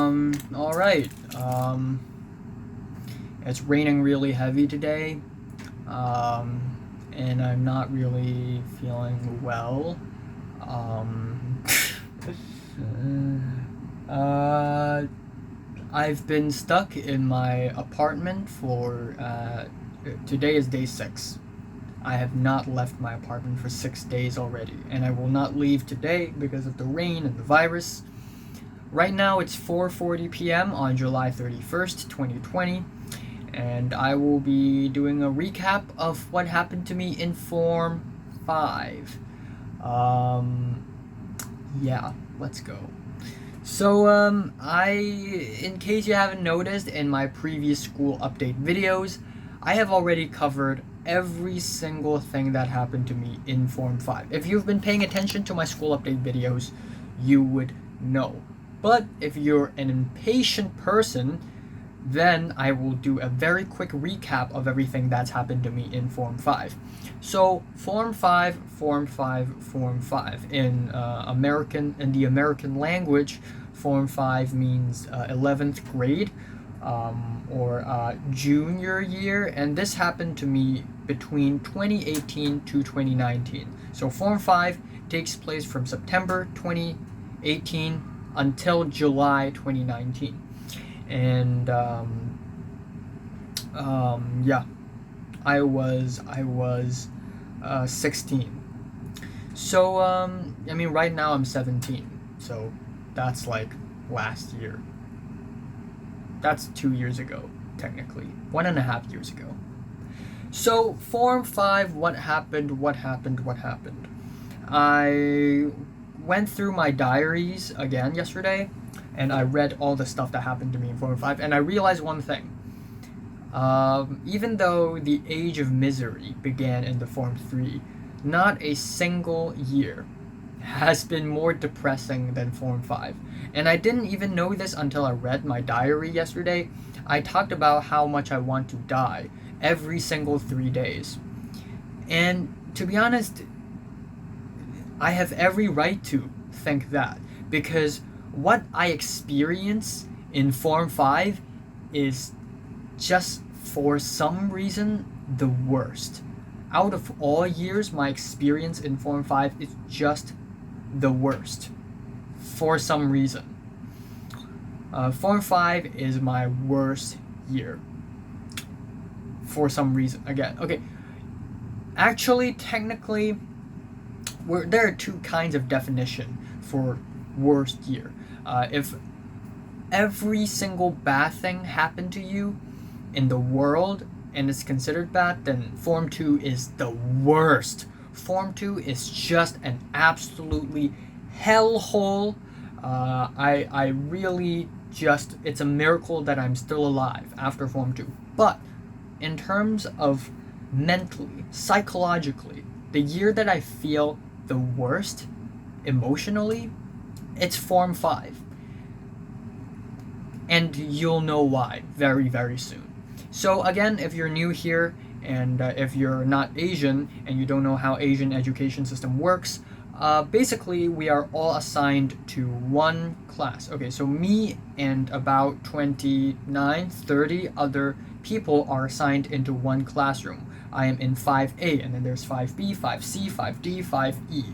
Alright. It's raining really heavy today. And I'm not really feeling well. Um, I've been stuck in my apartment for, today is day 6. I have not left my apartment for 6 days already, and I will not leave today because of the rain and the virus. Right now it's 4:40 p.m. on July 31st, 2020, and I will be doing a recap of what happened to me in Form 5. Yeah, let's go. So, in case you haven't noticed in my previous school update videos, I have already covered every single thing that happened to me in Form 5. If you've been paying attention to my school update videos, you would know. But if you're an impatient person, then I will do a very quick recap of everything that's happened to me in Form 5. So, Form 5, Form 5, Form 5. In the American language, Form 5 means 11th grade, or junior year, and this happened to me between 2018 to 2019. So Form 5 takes place from September 2018 until July 2019. And yeah, I was 16. So I mean, right now I'm 17. So that's like last year. That's 2 years ago, technically. 1.5 years ago. So, Form 5, what happened? I went through my diaries again yesterday, and I read all the stuff that happened to me in Form 5, and I realized one thing. Even though the age of misery began in the Form 3, not a single year has been more depressing than Form 5. And I didn't even know this until I read my diary yesterday. I talked about how much I want to die every single 3 days. And to be honest, I have every right to think that, because what I experience in Form 5 is just for some reason the worst. Out of all years, my experience in Form 5 is just the worst for some reason. Form 5 is my worst year for some reason. Again, okay. Actually, technically, there are two kinds of definition for worst year. If every single bad thing happened to you in the world and it's considered bad, then Form 2 is the worst. Form 2 is just an absolutely hellhole. I really just, it's a miracle that I'm still alive after Form 2. But in terms of mentally, psychologically, the year that I feel the worst emotionally, it's Form 5. And you'll know why very, very soon. So again, if you're new here, and if you're not Asian and you don't know how Asian education system works, basically we are all assigned to one class. Okay, so me and about 29, 30 other people are assigned into one classroom. I am in 5A, and then there's 5B, 5C, 5D, 5E.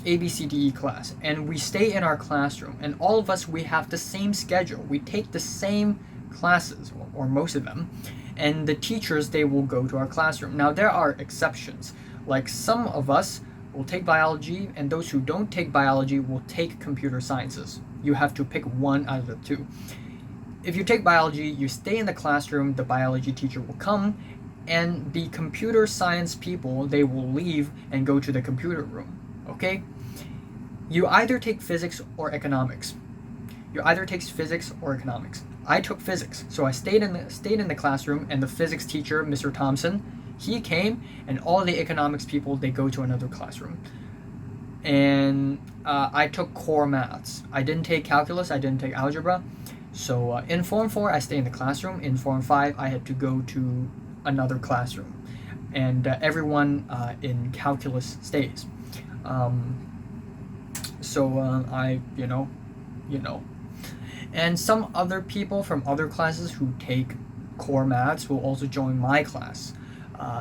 A, B, C, D, E class. And we stay in our classroom, and all of us, we have the same schedule. We take the same classes, or most of them, and the teachers, they will go to our classroom. Now, there are exceptions. Like, some of us will take biology, and those who don't take biology will take computer sciences. You have to pick one out of the two. If you take biology, you stay in the classroom, the biology teacher will come, and the computer science people, they will leave and go to the computer room, okay? You either take physics or economics. I took physics, so I stayed in the classroom, and the physics teacher, Mr. Thompson, he came, and all the economics people, they go to another classroom. And I took core maths. I didn't take calculus, I didn't take algebra. So in Form 4, I stay in the classroom. In Form 5, I had to go to another classroom. And everyone in calculus stays. So I, you know. And some other people from other classes who take core maths will also join my class.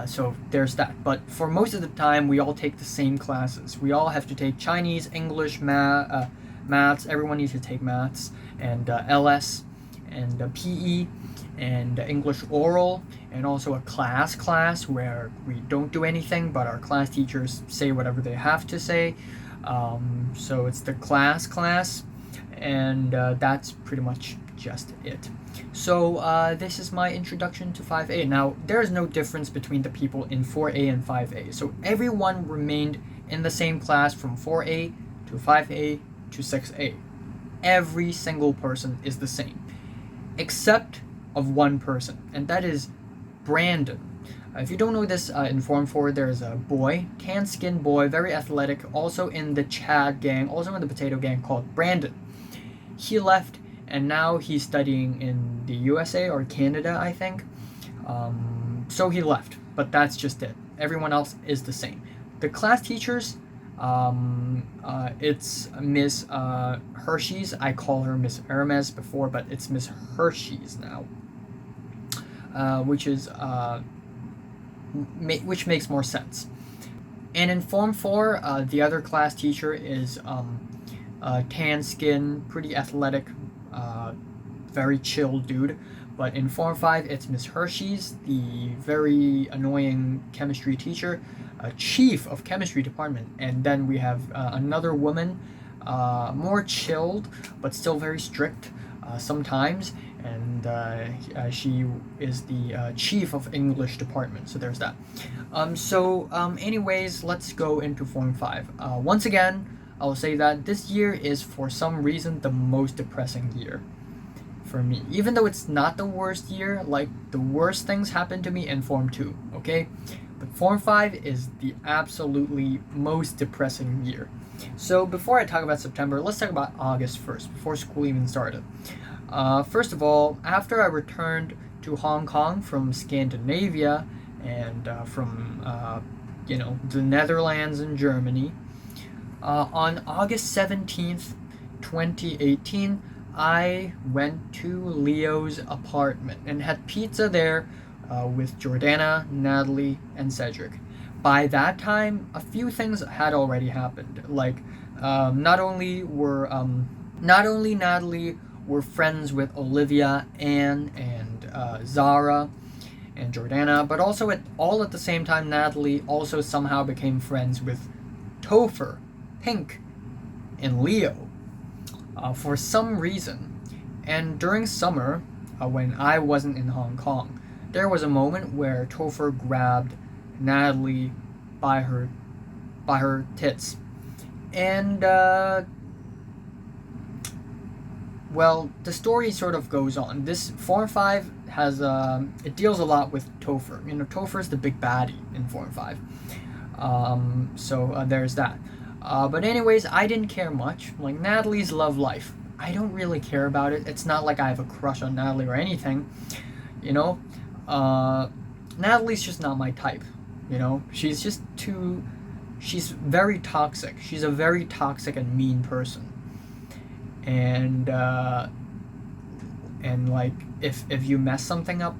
So there's that. But for most of the time, we all take the same classes. We all have to take Chinese, English, maths. Everyone needs to take maths and LS and PE and English oral, and also a class where we don't do anything, but our class teachers say whatever they have to say. So it's the class, and that's pretty much just it. So this is my introduction to 5A. Now, there is no difference between the people in 4A and 5A. So everyone remained in the same class from 4A to 5A to 6A. Every single person is the same, except of one person, and that is Brandon. If you don't know this, in Form 4, there's a boy, tan-skinned boy, very athletic, also in the Chad gang, also in the potato gang, called Brandon. He left, and now he's studying in the USA or Canada, I think. So he left, but that's just it. Everyone else is the same. The class teachers, it's Miss Hershey's. I call her Miss Hermes before, but it's Miss Hershey's now, which makes more sense. And in Form 4, the other class teacher is tan skin, pretty athletic, very chill dude. But in Form 5, it's Miss Hershey's, the very annoying chemistry teacher, chief of chemistry department. And then we have another woman, more chilled, but still very strict sometimes. And she is the chief of English department. So there's that. Anyways, let's go into Form 5. Once again, I'll say that this year is, for some reason, the most depressing year for me. Even though it's not the worst year, like, the worst things happened to me in Form 2, okay? But Form 5 is the absolutely most depressing year. So before I talk about September, let's talk about August first, before school even started. First of all, after I returned to Hong Kong from Scandinavia and from the Netherlands and Germany, on August 17th, 2018, I went to Leo's apartment and had pizza there with Jordana, Natalie, and Cedric. By that time, a few things had already happened. Like, not only Natalie were friends with Olivia, Anne, and Zara, and Jordana, but also at the same time, Natalie also somehow became friends with Topher, Pink, and Leo for some reason. And during summer, when I wasn't in Hong Kong, there was a moment where Topher grabbed Natalie by her tits, and well, the story sort of goes on. This Form 5 has it deals a lot with Topher. Topher's the big baddie in Form 5. So there's that. But anyways, I didn't care much. Like, Natalie's love life, I don't really care about it. It's not like I have a crush on Natalie or anything. Natalie's just not my type. She's just she's very toxic. She's a very toxic and mean person. And like, if you mess something up,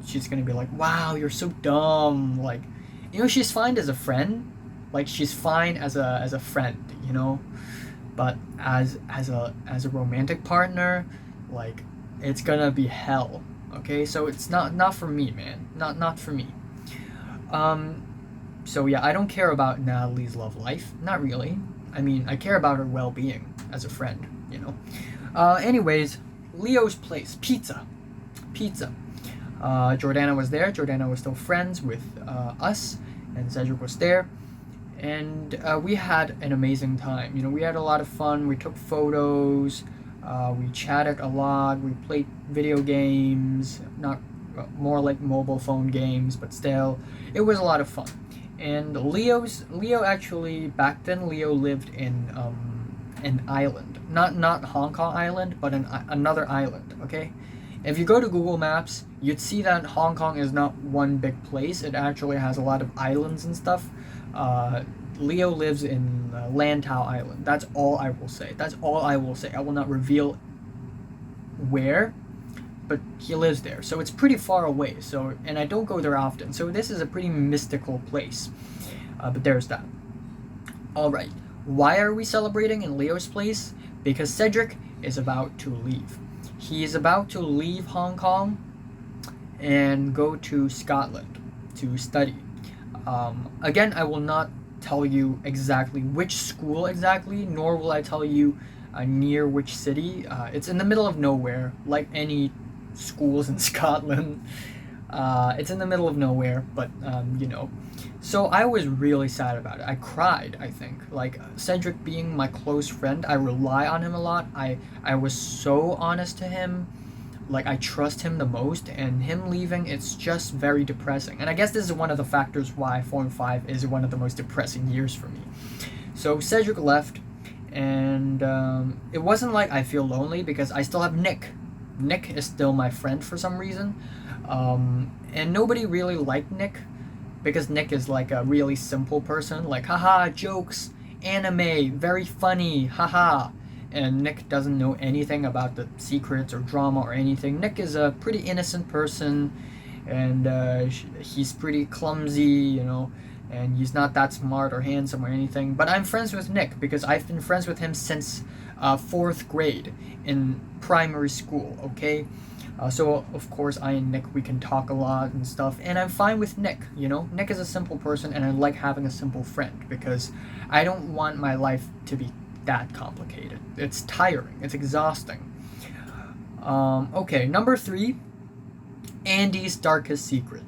she's gonna be like, wow, you're so dumb. Like, she's fine as a friend. Like, she's fine as a friend, but as a romantic partner, like, it's gonna be hell. Okay, so it's not for me, man. Not for me. So yeah, I don't care about Natalie's love life. Not really. I mean, I care about her well-being as a friend. Anyways, Leo's place, pizza. Jordana was there. Jordana was still friends with us, and Cedric was there. And we had an amazing time. We had a lot of fun. We took photos. We chatted a lot. We played video games, not more like mobile phone games, but still, it was a lot of fun. And Leo actually, back then, Leo lived in an island, not Hong Kong Island, but another island. Okay, if you go to Google Maps, you'd see that Hong Kong is not one big place. It actually has a lot of islands and stuff. Leo lives in Lantau Island. That's all I will say. I will not reveal where, but he lives there, so it's pretty far away. So, and I don't go there often, so this is a pretty mystical place. But there's that. All right, why are we celebrating in Leo's place? Because Cedric is about to leave. He is about to leave Hong Kong and go to Scotland to study. Again, I will not tell you exactly which school exactly, nor will I tell you near which city. It's in the middle of nowhere, like any schools in Scotland. It's in the middle of nowhere, but you know. So I was really sad about it. I cried, I think. Like, Cedric being my close friend, I rely on him a lot. I was so honest to him. Like, I trust him the most, and him leaving, it's just very depressing. And I guess this is one of the factors why Form 5 is one of the most depressing years for me. So Cedric left, and it wasn't like I feel lonely, because I still have Nick. Nick is still my friend for some reason. And nobody really liked Nick, because Nick is like a really simple person. Like, haha, jokes, anime, very funny, haha. And Nick doesn't know anything about the secrets or drama or anything. Nick is a pretty innocent person, and he's pretty clumsy, you know, and he's not that smart or handsome or anything. But I'm friends with Nick because I've been friends with him since 4th grade in primary school, okay? So, of course, I and Nick, we can talk a lot and stuff, and I'm fine with Nick, you know? Nick is a simple person, and I like having a simple friend because I don't want my life to be that complicated. It's tiring. It's exhausting. Okay, number 3, Andy's darkest secret.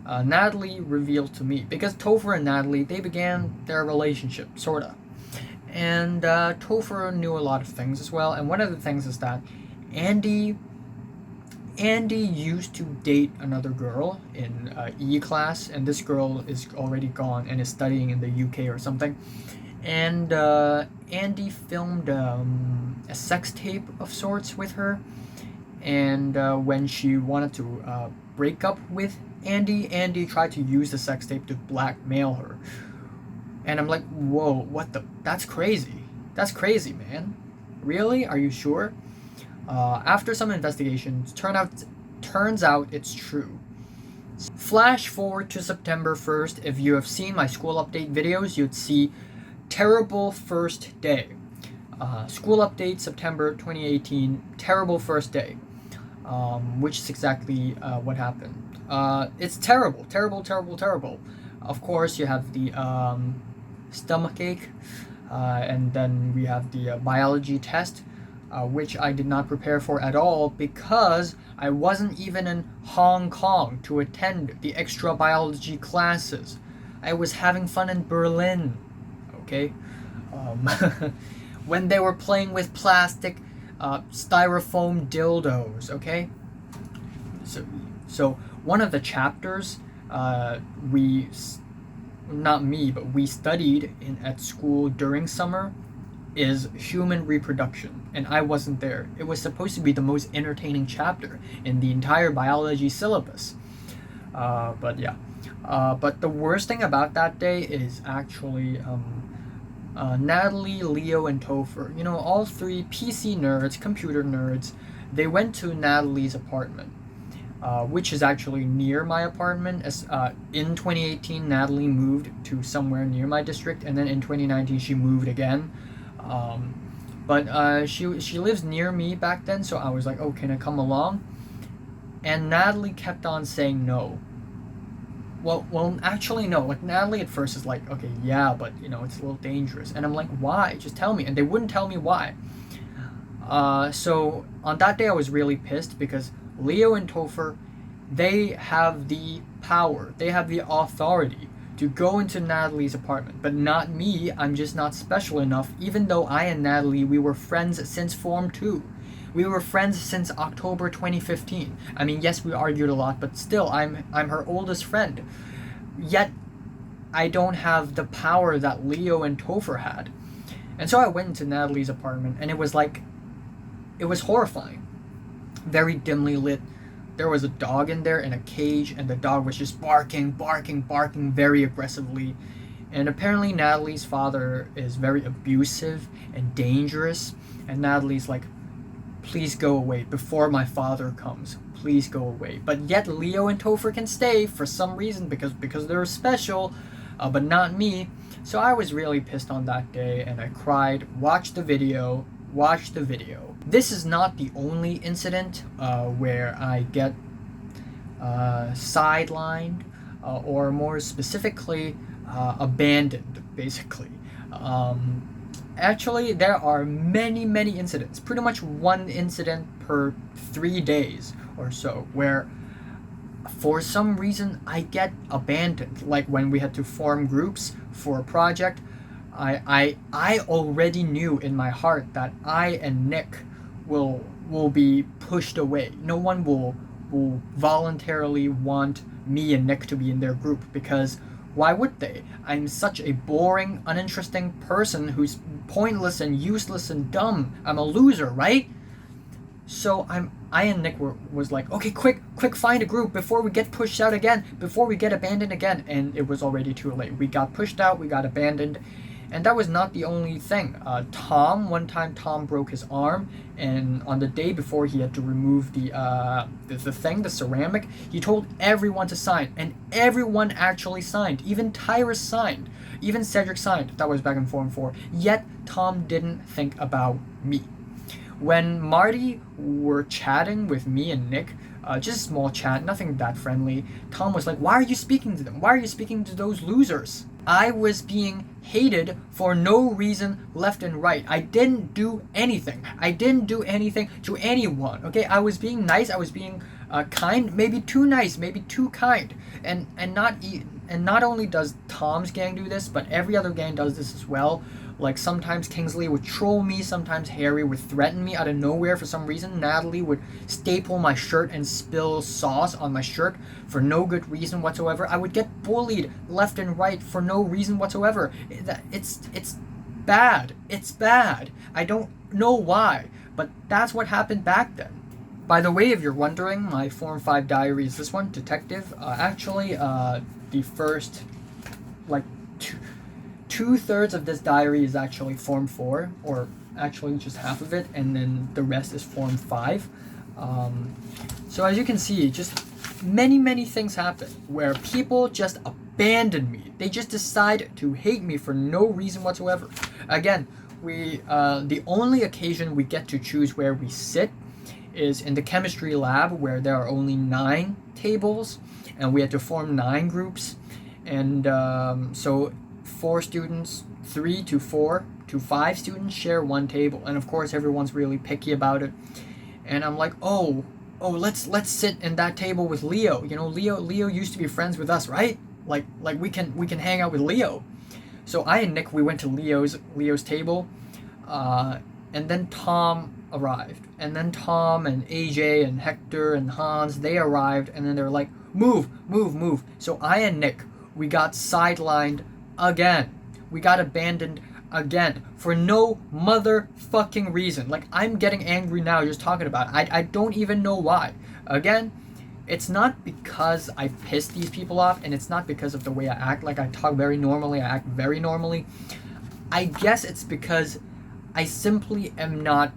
Natalie revealed to me, because Topher and Natalie, they began their relationship, sorta. And Topher knew a lot of things as well, and one of the things is that Andy used to date another girl in E class, and this girl is already gone and is studying in the UK or something. And Andy filmed a sex tape of sorts with her, and when she wanted to break up with Andy tried to use the sex tape to blackmail her. And I'm like, whoa, what the? That's crazy. That's crazy, man. Really? Are you sure? After some investigations, turns out it's true. Flash forward to September 1st. If you have seen my school update videos, you'd see terrible first day. School update September 2018. Terrible first day. Which is exactly what happened. It's terrible. Of course, you have the stomachache, and then we have the biology test, which I did not prepare for at all because I wasn't even in Hong Kong to attend the extra biology classes. I was having fun in Berlin, okay? When they were playing with plastic styrofoam dildos, okay? So one of the chapters we studied at school during summer is human reproduction, and I wasn't there. It was supposed to be the most entertaining chapter in the entire biology syllabus. But yeah. But the worst thing about that day is actually Natalie, Leo, and Topher. You know, all 3 PC nerds, computer nerds, they went to Natalie's apartment, which is actually near my apartment. In 2018, Natalie moved to somewhere near my district, and then in 2019, she moved again. But she lives near me back then, so I was like, oh, can I come along? And Natalie kept on saying no. Well, actually, no. Like, Natalie at first is like, okay, yeah, but, you know, it's a little dangerous. And I'm like, why? Just tell me. And they wouldn't tell me why. So on that day, I was really pissed because Leo and Topher, they have the power. They have the authority to go into Natalie's apartment. But not me. I'm just not special enough. Even though I and Natalie, we were friends since Form 2. We were friends since October 2015. I mean, yes, we argued a lot, but still, I'm her oldest friend. Yet, I don't have the power that Leo and Topher had. And so I went into Natalie's apartment, and it was horrifying. Very dimly lit. There was a dog in there in a cage, and the dog was just barking very aggressively. And apparently Natalie's father is very abusive and dangerous, and Natalie's like, please go away before my father comes. Please go away. But yet Leo and Topher can stay for some reason because they're special, but not me. So I was really pissed on that day, and I cried. Watch the video. This is not the only incident where I get sidelined, or more specifically, abandoned, basically. Actually, there are many incidents, pretty much one incident per 3 days or so, where for some reason I get abandoned. Like when we had to form groups for a project, I already knew in my heart that I and Nick will be pushed away. No one will voluntarily want me and Nick to be in their group, because why would they? I'm such a boring, uninteresting person who's pointless and useless and dumb. I'm a loser, right? So I and Nick was like, okay, quick, find a group before we get pushed out again, before we get abandoned again. And it was already too late. We got pushed out, we got abandoned. And that was not the only thing. One time Tom broke his arm, and on the day before he had to remove the ceramic, he told everyone to sign, and everyone actually signed. Even Tyrus signed. Even Cedric signed. That was back in Form 4. Yet Tom didn't think about me. When Marty were chatting with me and Nick, just a small chat, nothing that friendly, Tom was like, why are you speaking to them? Why are you speaking to those losers? I was being hated for no reason left and right. I didn't do anything. I didn't do anything to anyone. Okay, I was being nice. I was being kind. Maybe too nice. Maybe too kind. And not only does Tom's gang do this, but every other gang does this as well. Like sometimes Kingsley would troll me, sometimes Harry would threaten me out of nowhere for some reason. Natalie would staple my shirt and spill sauce on my shirt for no good reason whatsoever. I would get bullied left and right for no reason whatsoever. It's bad. It's bad. I don't know why, but that's what happened back then. By the way, if you're wondering, my Form 5 diary is this one, Detective. The first, like, two-thirds of this diary is actually Form 4, or actually just half of it, and then the rest is Form 5. So as you can see, just many things happen where people just abandon me. They just decide to hate me for no reason whatsoever. Again, the only occasion we get to choose where we sit is in the chemistry lab, where there are only 9 tables, and we had to form 9 groups, and so 4 students, 3 to 4 to 5 students share one table, and of course everyone's really picky about it. And I'm like, oh, let's sit in that table with Leo. You know, Leo used to be friends with us, right? Like we can hang out with Leo. So I and Nick, we went to Leo's table, and then Tom arrived, and then Tom and AJ and Hector and Hans, they arrived, and then they were like, move. So I and Nick, we got sidelined again. We got abandoned again for no motherfucking reason. Like, I'm getting angry now just talking about it. I don't even know why. Again, it's not because I pissed these people off, and it's not because of the way I act. Like, I talk very normally, I act very normally. I guess it's because I simply am not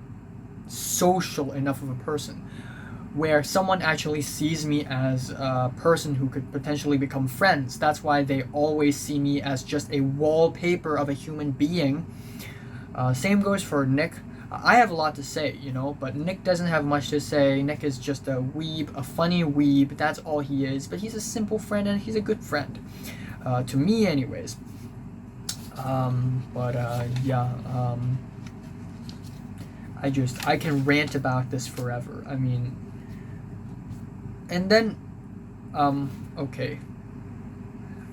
social enough of a person where someone actually sees me as a person who could potentially become friends. That's why they always see me as just a wallpaper of a human being. Same goes for Nick. I have a lot to say, you know, but Nick doesn't have much to say. Nick is just a weeb, a funny weeb. That's all he is. But he's a simple friend, and he's a good friend. To me, anyways. I can rant about this forever. I mean, and then, okay.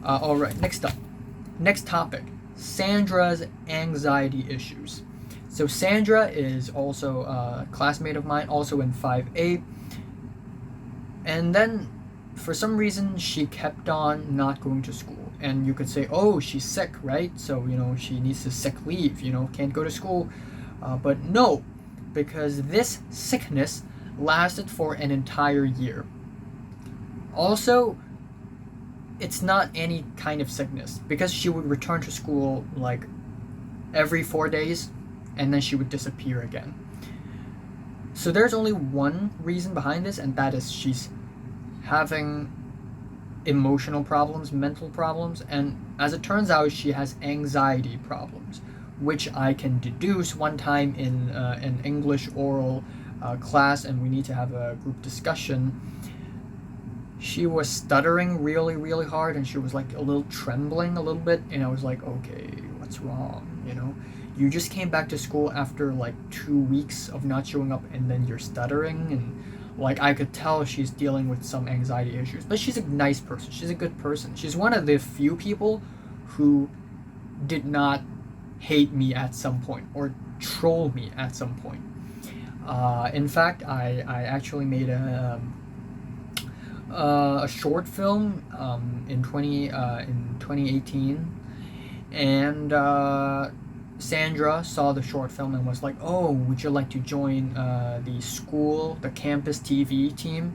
Alright, next topic. Sandra's anxiety issues. So Sandra is also a classmate of mine, also in 5A. And then, for some reason, she kept on not going to school. And you could say, oh, she's sick, right? So, you know, she needs to sick leave, you know, can't go to school. But no, because this sickness lasted for an entire year. Also, it's not any kind of sickness, because she would return to school like every 4 days, and then she would disappear again. So there's only one reason behind this, and that is she's having emotional problems, mental problems, and as it turns out, she has anxiety problems, which I can deduce one time in an English oral class, and we need to have a group discussion. She was stuttering really, really hard, and she was like a little trembling a little bit, and I was like, okay, what's wrong? You just came back to school after like 2 weeks of not showing up, and then you're stuttering, and like I could tell she's dealing with some anxiety issues. But she's a nice person. She's a good person. She's one of the few people who did not hate me at some point or troll me at some point. In fact, I actually made a short film in 2018, and Sandra saw the short film and was like, "Oh, would you like to join the campus TV team?"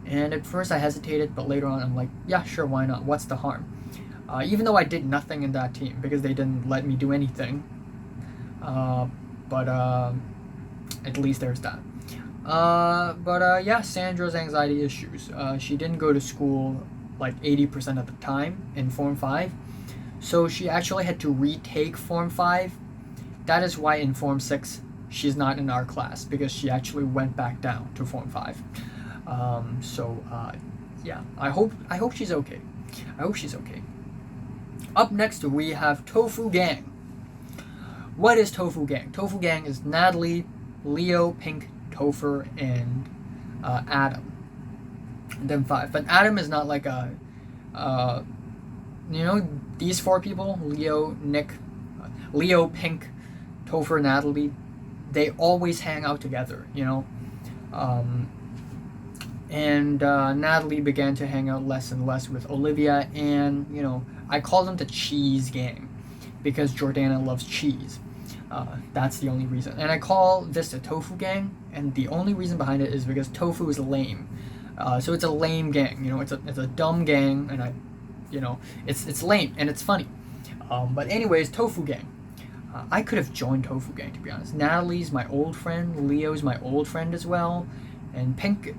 And at first I hesitated, but later on I'm like, "Yeah, sure, why not? What's the harm?" Even though I did nothing in that team because they didn't let me do anything. But at least there's that. Yeah, Sandra's anxiety issues. She didn't go to school like 80% of the time in Form 5. So she actually had to retake Form 5. That is why in Form 6 she's not in our class, because she actually went back down to Form 5. Yeah, I hope she's okay. I hope she's okay. Up next we have Tofu Gang. What is Tofu Gang? Tofu Gang is Natalie, Leo, Pink, Topher, and Adam. And then 5. But Adam is not like a these 4 people, Leo, Pink, Topher, Natalie, they always hang out together, and Natalie began to hang out less and less with Olivia, and I call them the cheese gang because Jordana loves cheese. That's the only reason. And I call this the Tofu gang, and the only reason behind it is because Tofu is lame. So it's a lame gang, it's a dumb gang, and it's lame and it's funny. But anyways, Tofu gang. I could have joined Tofu gang, to be honest. Natalie's my old friend, Leo's my old friend as well, and Pink,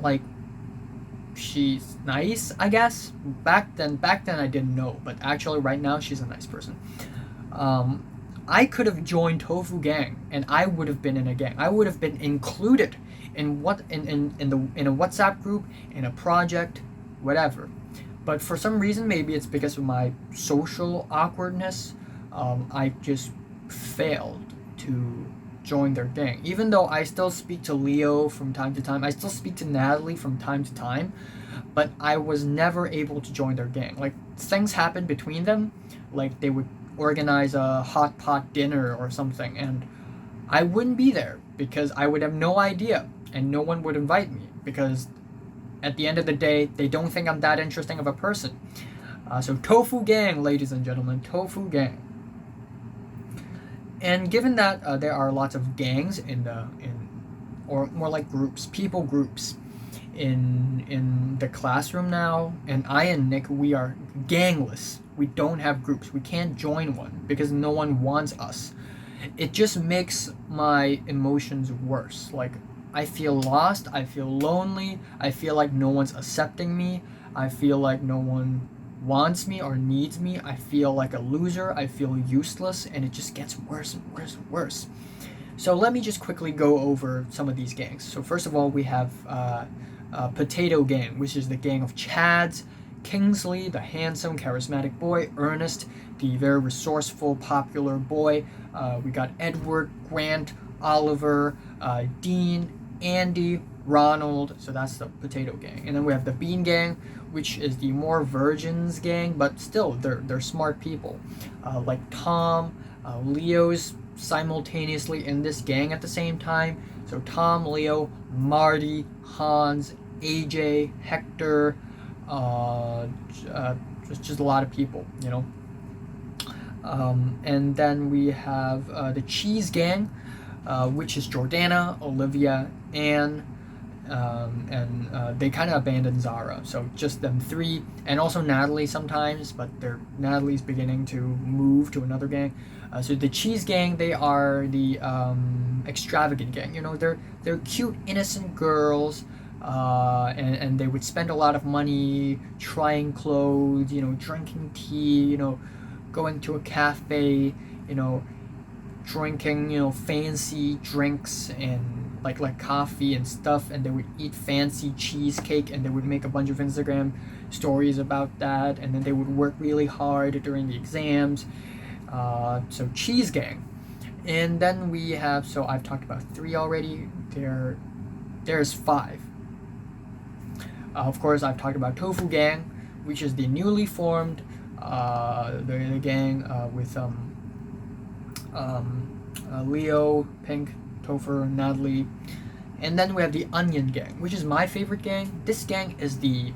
like, she's nice, I guess. Back then I didn't know, but actually right now she's a nice person. I could have joined Tofu gang, and I would have been in a gang. I would have been included in a WhatsApp group, in a project, whatever. But for some reason, maybe it's because of my social awkwardness, I just failed to join their gang. Even though I still speak to Leo from time to time, I still speak to Natalie from time to time, but I was never able to join their gang. Like, things happened between them, like they would organize a hot pot dinner or something, and I wouldn't be there because I would have no idea, and no one would invite me because at the end of the day, they don't think I'm that interesting of a person. So Tofu Gang, ladies and gentlemen, Tofu Gang. And given that there are lots of gangs or more like groups, people groups, in the classroom now, and I and Nick, we are gangless. We don't have groups. We can't join one because no one wants us. It just makes my emotions worse. Like, I feel lost, I feel lonely, I feel like no one's accepting me, I feel like no one wants me or needs me, I feel like a loser, I feel useless, and it just gets worse and worse and worse. So let me just quickly go over some of these gangs. So first of all, we have Potato Gang, which is the gang of Chads, Kingsley, the handsome, charismatic boy, Ernest, the very resourceful, popular boy, we got Edward, Grant, Oliver, Dean, Andy, Ronald, so that's the Potato Gang. And then we have the Bean Gang, which is the more virgins gang, but still, they're smart people. Like Tom, Leo's simultaneously in this gang at the same time. So Tom, Leo, Marty, Hans, AJ, Hector, just a lot of people, and then we have the Cheese Gang, which is Jordana, Olivia, Anne, and they kind of abandoned Zara, so just them three, and also Natalie sometimes, but Natalie's beginning to move to another gang. So the cheese gang, they are the extravagant gang. You know, they're cute, innocent girls, and they would spend a lot of money trying clothes, you know, drinking tea, you know, going to a cafe, you know, drinking, you know, fancy drinks and like coffee and stuff, and they would eat fancy cheesecake, and they would make a bunch of Instagram stories about that, and then they would work really hard during the exams. So cheese gang. And then we have, so I've talked about three already. There's five. Of course, I've talked about Tofu gang, which is the newly formed the gang with Leo, Pink, Topher, Natalie. And then we have the Onion gang, which is my favorite gang. This gang is the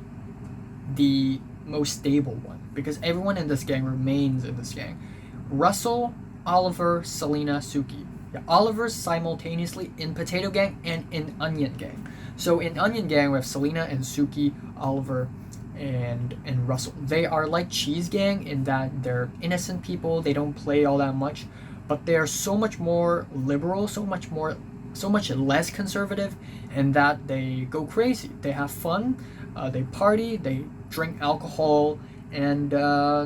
most stable one, because everyone in this gang remains in this gang. Russell, Oliver, Selena, Suki. Yeah, Oliver's simultaneously in Potato Gang and in Onion Gang. So in Onion Gang we have Selena and Suki, Oliver, and Russell. They are like Cheese Gang in that they're innocent people. They don't play all that much, but they are so much more liberal, so much less conservative, in that they go crazy. They have fun. They party. They drink alcohol. And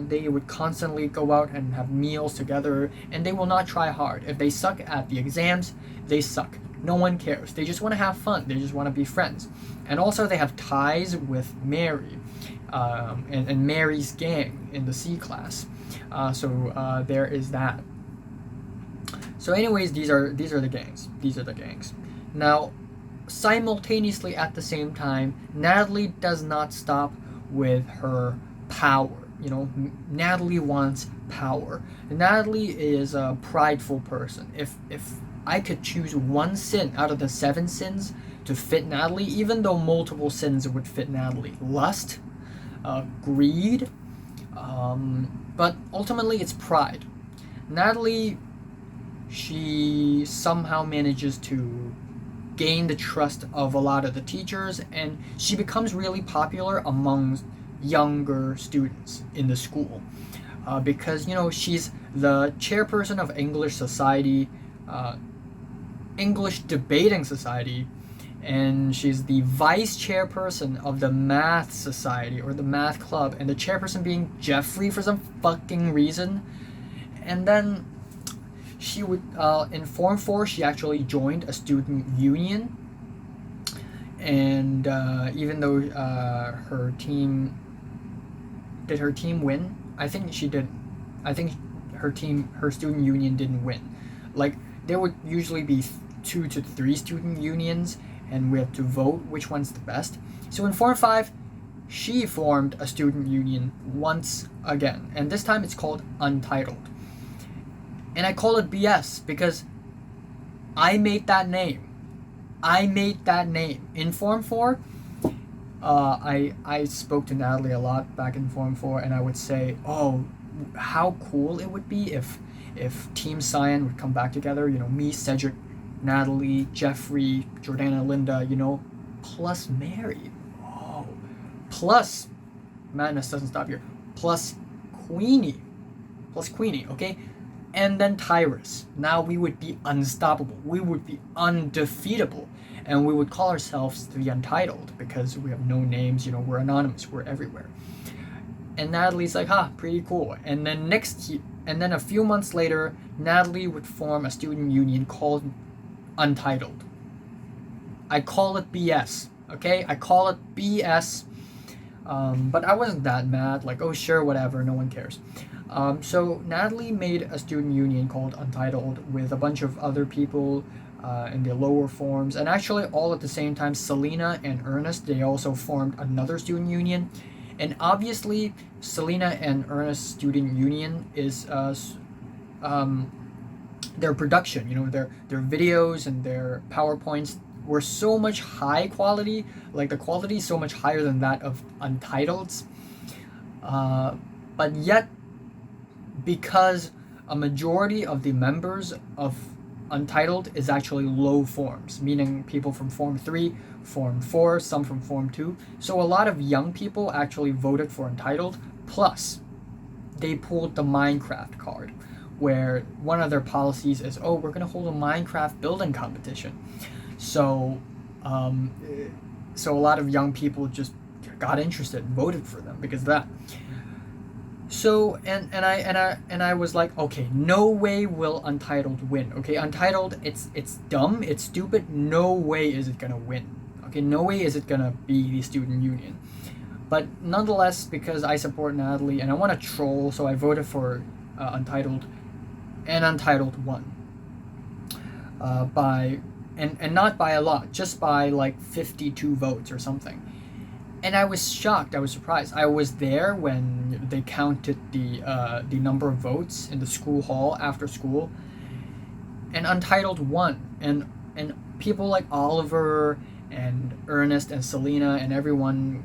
they would constantly go out and have meals together, and they will not try hard. If they suck at the exams, they suck. No one cares. They just want to have fun. They just want to be friends. And also they have ties with Mary, and Mary's gang in the C class. So there is that. So anyways, these are the gangs. These are the gangs. Now, simultaneously at the same time, Natalie does not stop with her power. You know, Natalie wants power. Natalie is a prideful person. If I could choose one sin out of the 7 sins to fit Natalie, even though multiple sins would fit Natalie: lust, greed, but ultimately it's pride. Natalie, she somehow manages to gain the trust of a lot of the teachers, and she becomes really popular among younger students in the school, because, you know, she's the chairperson of English Society, English Debating Society, and she's the vice chairperson of the Math Society, or the Math Club, and the chairperson being Jeffrey for some fucking reason. And then she would, in Form 4, she actually joined a student union, and even though her team win? I think she did. I think her student union didn't win. Like, there would usually be 2 to 3 student unions, and we have to vote which one's the best. So in Form 5, she formed a student union once again, and this time it's called Untitled. And I call it BS because I made that name. In Form 4, I spoke to Natalie a lot back in Form 4, and I would say, oh, how cool it would be if Team Cyan would come back together. You know, me, Cedric, Natalie, Jeffrey, Jordana, Linda, you know, plus Mary. Oh, plus, madness doesn't stop here. Plus Queenie, okay? And then Tyrus. Now we would be unstoppable. We would be undefeatable. And we would call ourselves the Untitled because we have no names, you know, we're anonymous, we're everywhere. And Natalie's like, pretty cool. And then a few months later, Natalie would form a student union called Untitled. I call it BS, okay? I call it BS. But I wasn't that mad, like, oh sure, whatever, no one cares. So Natalie made a student union called Untitled with a bunch of other people in the lower forms, and actually all at the same time, Selena and Ernest, they also formed another student union. And obviously Selena and Ernest's student union is their production, you know, their videos and their PowerPoints were so much high quality, like the quality is so much higher than that of Untitled's, but yet, because a majority of the members of Untitled is actually low forms, meaning people from Form 3, Form 4, some from Form 2. So a lot of young people actually voted for Untitled. Plus, they pulled the Minecraft card, where one of their policies is, oh, we're going to hold a Minecraft building competition. So, so a lot of young people just got interested and voted for them because of that. So and I was like, okay, no way will Untitled win. Okay, Untitled, it's dumb, it's stupid. No way is it gonna win. Okay, no way is it gonna be the student union. But nonetheless, because I support Natalie and I want to troll, so I voted for Untitled, and Untitled won. By and not by a lot, just by like 52 votes or something. And I was shocked. I was surprised. I was there when they counted the number of votes in the school hall after school, and Untitled won. And people like Oliver and Ernest and Selena and everyone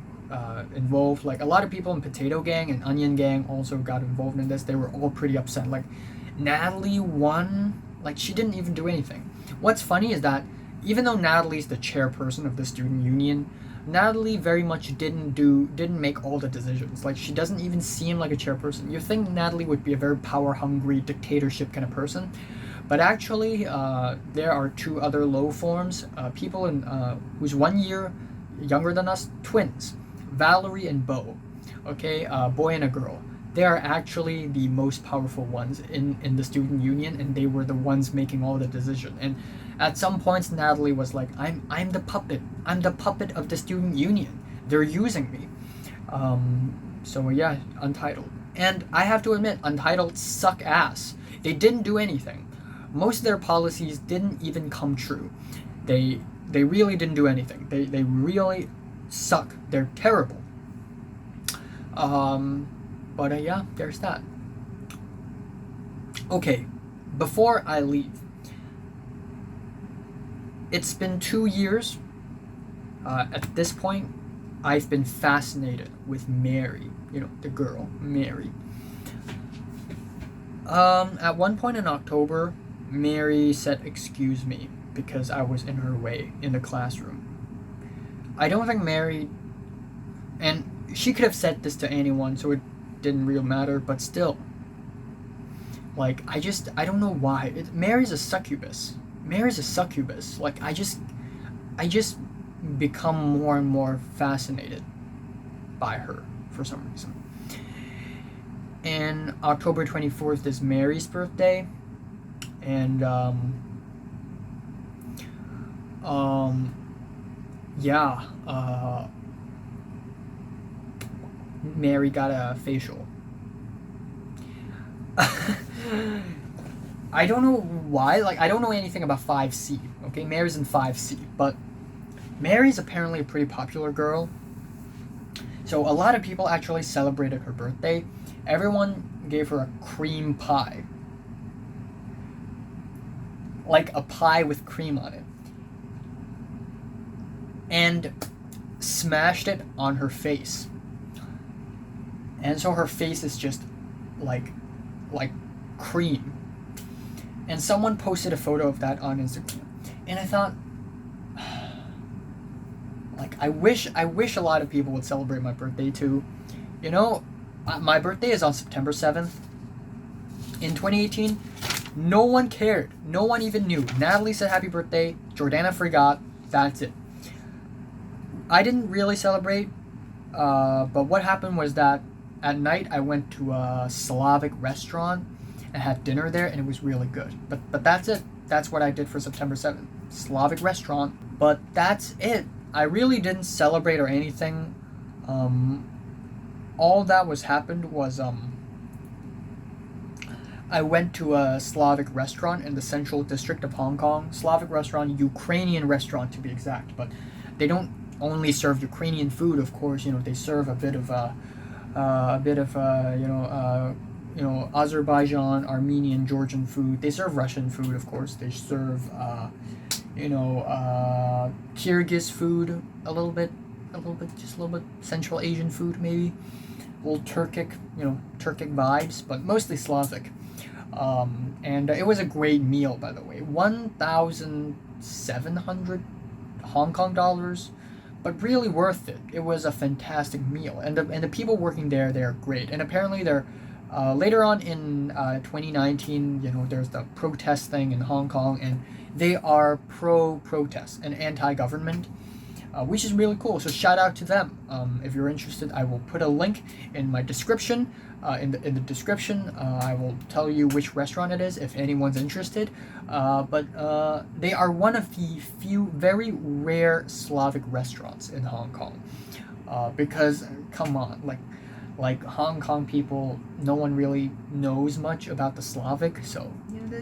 involved, like a lot of people in Potato Gang and Onion Gang also got involved in this. They were all pretty upset. Like Natalie won. Like she didn't even do anything. What's funny is that even though Natalie's the chairperson of the student union, Natalie very much didn't make all the decisions. Like she doesn't even seem like a chairperson. You think Natalie would be a very power hungry dictatorship kind of person, but actually there are two other low forms, people in who's 1 year younger than us, twins, Valerie and Bo. Okay, boy and a girl. They are actually the most powerful ones in the student union, and they were the ones making all the decision. And at some points, Natalie was like, I'm the puppet. I'm the puppet of the student union. They're using me. So yeah, Untitled. And I have to admit, Untitled suck ass. They didn't do anything. Most of their policies didn't even come true. They really didn't do anything. They really suck. They're terrible. But yeah, there's that. Okay, before I leave, it's been 2 years. At this point, I've been fascinated with Mary. You know, the girl, Mary. At one point in October, Mary said, "Excuse me," because I was in her way in the classroom. I don't think Mary, and she could have said this to anyone, so it didn't really matter, but still. Like, I don't know why. Mary's a succubus. Mary's a succubus. Like, I just become more and more fascinated by her for some reason. And October 24th is Mary's birthday, and Mary got a facial. I don't know why, like, I don't know anything about 5C, okay? Mary's in 5C, but Mary's apparently a pretty popular girl. So a lot of people actually celebrated her birthday. Everyone gave her a cream pie. Like a pie with cream on it. And smashed it on her face. And so her face is just like cream. And someone posted a photo of that on Instagram. And I thought, like, I wish a lot of people would celebrate my birthday too. You know, my birthday is on September 7th. In 2018, no one cared. No one even knew. Natalie said happy birthday. Jordana forgot. That's it. I didn't really celebrate. But what happened was that at night I went to a Slavic restaurant and had dinner there, and it was really good. But that's it. That's what I did for September 7th. Slavic restaurant. But that's it. I really didn't celebrate or anything. All that happened was I went to a Slavic restaurant in the central district of Hong Kong. Slavic restaurant, Ukrainian restaurant to be exact, but they don't only serve Ukrainian food, of course. You know, they serve a bit of Azerbaijan, Armenian, Georgian food. They serve Russian food, of course. They serve Kyrgyz food a little bit, just a little bit Central Asian food maybe. A little Turkic vibes, but mostly Slavic. And it was a great meal, by the way. 1,700 Hong Kong dollars, but really worth it. It was a fantastic meal, and the people working there, they're great. And apparently they're later on in 2019, there's the protest thing in Hong Kong, and they are pro-protest and anti-government, which is really cool. So shout out to them. If you're interested, I will put a link in my description. In the description, I will tell you which restaurant it is if anyone's interested. But they are one of the few very rare Slavic restaurants in Hong Kong. Because come on, like Hong Kong people, no one really knows much about the Slavic, so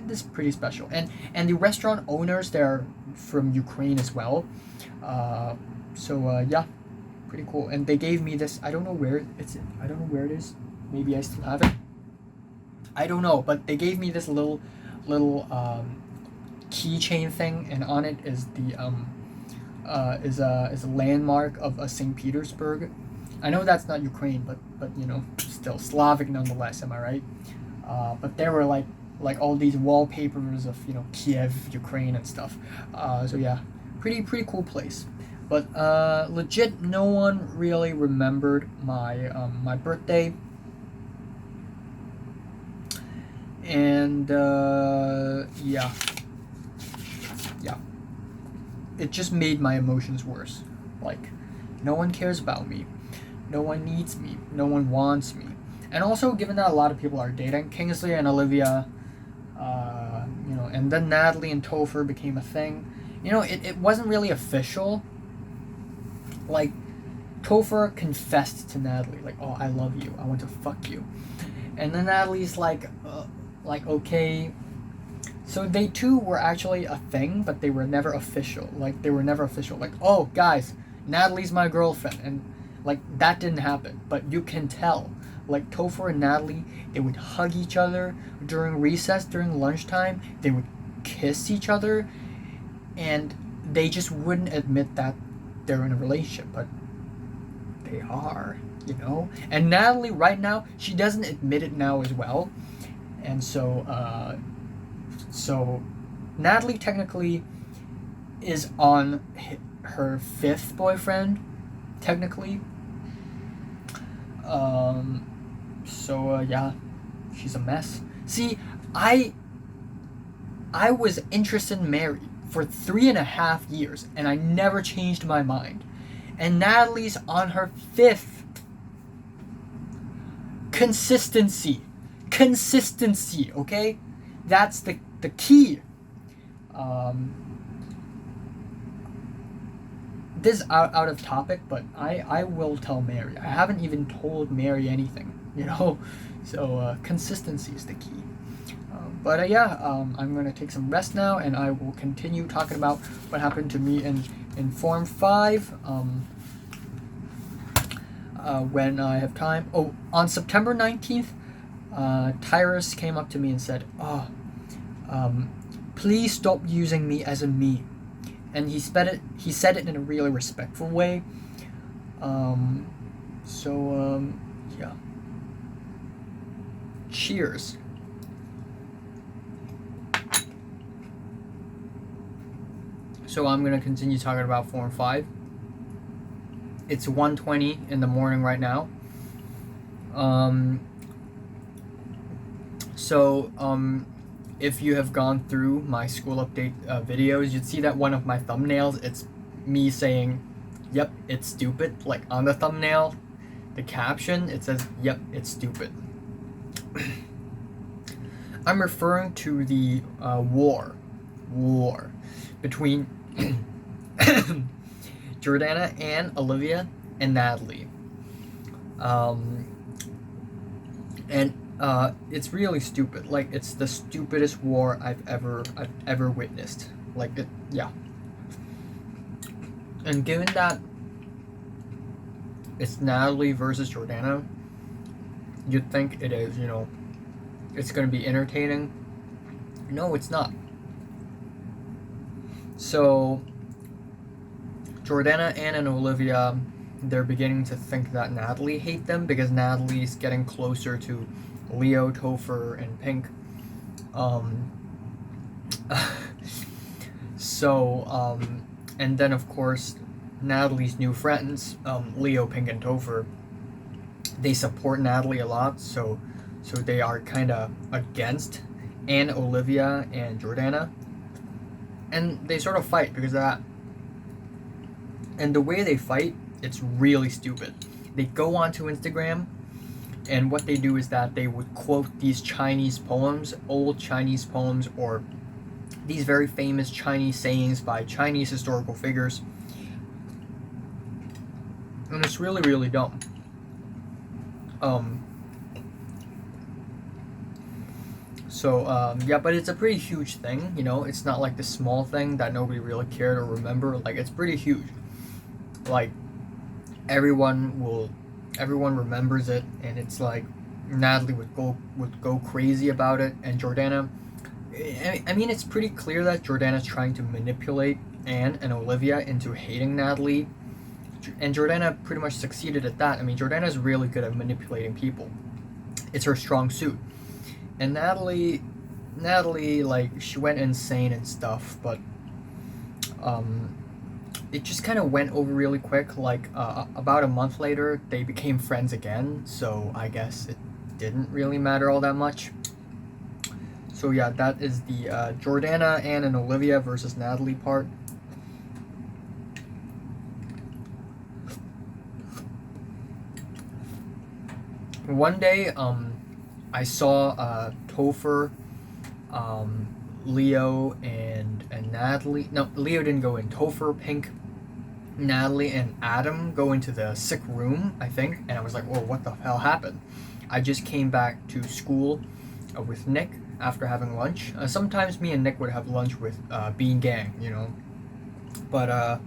this is pretty special. And the restaurant owners, they're from Ukraine as well. Yeah, pretty cool. And they gave me this. I don't know where it's. I don't know where it is. Maybe I still have it. I don't know, but they gave me this little keychain thing, and on it is the is a landmark of St. Petersburg. I know that's not Ukraine, but still Slavic nonetheless. Am I right? But there were like all these wallpapers of Kiev, Ukraine, and stuff. So yeah, pretty cool place. But legit, no one really remembered my my birthday. And yeah, it just made my emotions worse. Like, no one cares about me, no one needs me, no one wants me. And also, given that a lot of people are dating, Kingsley and Olivia, and then Natalie and Topher became a thing. It wasn't really official. Like, Topher confessed to Natalie, like, oh, I love you, I want to fuck you. And then Natalie's like, okay. So they two were actually a thing, but they were never official. Like, oh, guys, Natalie's my girlfriend. And, that didn't happen. But you can tell. Like, Topher and Natalie, they would hug each other during recess, during lunchtime. They would kiss each other. And they just wouldn't admit that they're in a relationship. But they are, And Natalie, right now, she doesn't admit it now as well. And so Natalie technically is on her fifth boyfriend, technically. Yeah, she's a mess. See, I was interested in Mary for 3.5 years, and I never changed my mind. And Natalie's on her fifth. Consistency, okay? That's the key. This is out of topic, but I will tell Mary. I haven't even told Mary anything, So consistency is the key. I'm going to take some rest now, and I will continue talking about what happened to me in Form 5 when I have time. Oh, on September 19th, Tyrus came up to me and said, please stop using me as a meme. And he said it in a really respectful way. Yeah. Cheers. So I'm going to continue talking about Form 5. It's 1:20 in the morning right now. If you have gone through my school update videos, you'd see that one of my thumbnails, it's me saying, yep, it's stupid. Like, on the thumbnail, the caption, it says, yep, it's stupid. I'm referring to the war between Jordana and Olivia and Natalie. It's really stupid. Like, it's the stupidest war I've ever witnessed. Like, yeah. And given that it's Natalie versus Jordana, you'd think it is, it's gonna be entertaining. No, it's not. So Jordana, Ann, and Olivia, they're beginning to think that Natalie hate them because Natalie's getting closer to Leo, Topher, and Pink. Um, so, and then of course, Natalie's new friends, Leo, Pink, and Topher, they support Natalie a lot, so they are kind of against Anne, Olivia, and Jordana, and they sort of fight because of that. And the way they fight, it's really stupid. They go onto Instagram, and what they do is that they would quote these Chinese poems, old Chinese poems, or these very famous Chinese sayings by Chinese historical figures. And it's really, really dumb. Yeah, but it's a pretty huge thing, you know? It's not like the small thing that nobody really cared or remember. Like, it's pretty huge. Like, everyone remembers it, and it's like Natalie would go crazy about it, and Jordana, I mean, it's pretty clear that Jordana's trying to manipulate Anne and Olivia into hating Natalie, and Jordana pretty much succeeded at that. I mean, Jordana's really good at manipulating people. It's her strong suit. And Natalie, like, she went insane and stuff, but it just kind of went over really quick. Like, about a month later, they became friends again, so I guess it didn't really matter all that much. So yeah, that is the Jordana, Anne, and Olivia versus Natalie part. One day, I saw Topher, Leo, and Natalie. No, Leo didn't go in. Topher, Pink, Natalie, and Adam go into the sick room, I think, and I was like, whoa, what the hell happened? I just came back to school with Nick after having lunch. Sometimes me and Nick would have lunch with Bean Gang, you know, but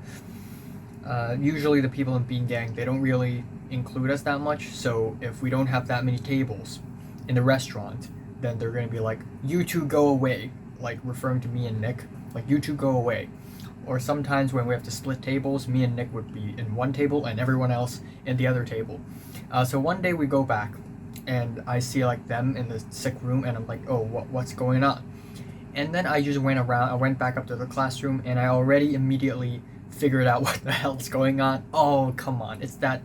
usually the people in Bean Gang, they don't really include us that much, so if we don't have that many tables in the restaurant, then they're going to be like, you two go away, like referring to me and Nick, like, you two go away. Or sometimes when we have to split tables, me and Nick would be in one table and everyone else in the other table. So one day we go back, and I see like them in the sick room, and I'm like, oh, what's going on? And then I just went around, I went back up to the classroom, and I already immediately figured out what the hell's going on. Oh, come on, it's that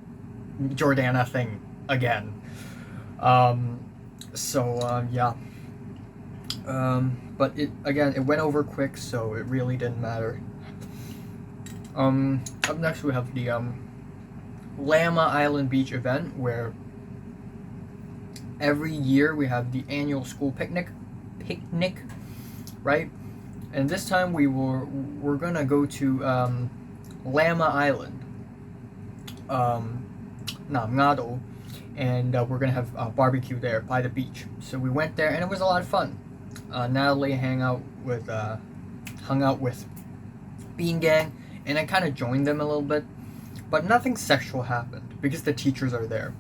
Jordana thing again. Yeah. But it went over quick, so it really didn't matter. Up next we have the Lamma Island Beach event, where every year we have the annual school picnic, right? And this time we're gonna go to Lamma Island, Ngado, and we're gonna have a barbecue there by the beach. So we went there, and it was a lot of fun. Natalie hung out with Bean Gang, and I kind of joined them a little bit, but nothing sexual happened because the teachers are there.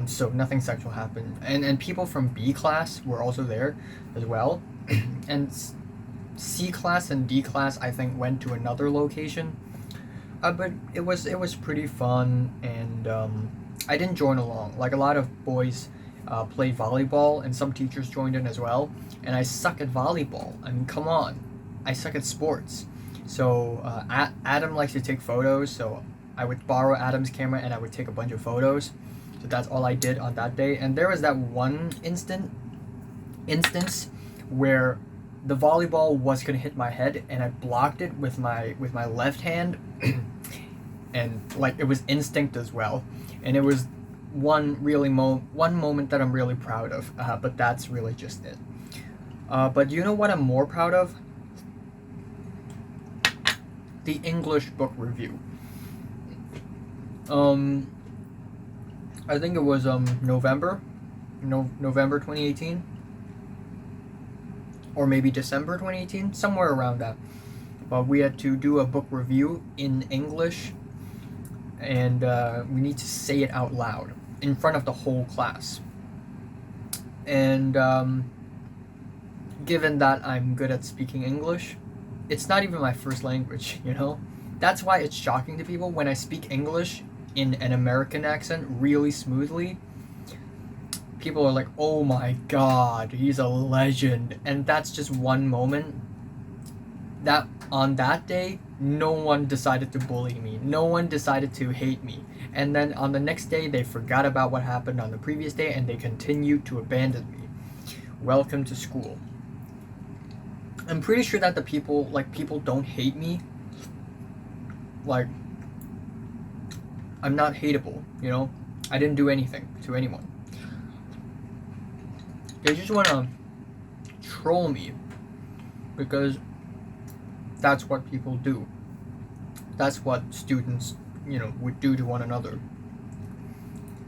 So nothing sexual happened, and people from B class were also there as well, and C class and D class I think went to another location, but it was pretty fun, and I didn't join along. Like, a lot of boys played volleyball, and some teachers joined in as well, and I suck at volleyball. I mean, come on, I suck at sports. So Adam likes to take photos, so I would borrow Adam's camera and I would take a bunch of photos. So that's all I did on that day. And there was that one instance where the volleyball was gonna hit my head, and I blocked it with my left hand, and like, it was instinct as well. And it was one moment that I'm really proud of. But that's really just it. But you know what I'm more proud of? The English book review. I think it was November 2018, or maybe December 2018, somewhere around that. But we had to do a book review in English, and we need to say it out loud in front of the whole class. And given that I'm good at speaking English, it's not even my first language, you know? That's why it's shocking to people when I speak English in an American accent really smoothly. people are like, oh my god, he's a legend. And that's just one moment that on that day, no one decided to bully me. No one decided to hate me. And then on the next day, they forgot about what happened on the previous day and they continued to abandon me. Welcome to school. I'm pretty sure that the people don't hate me. Like, I'm not hateable, you know? I didn't do anything to anyone. They just want to troll me because that's what people do. That's what students, would do to one another.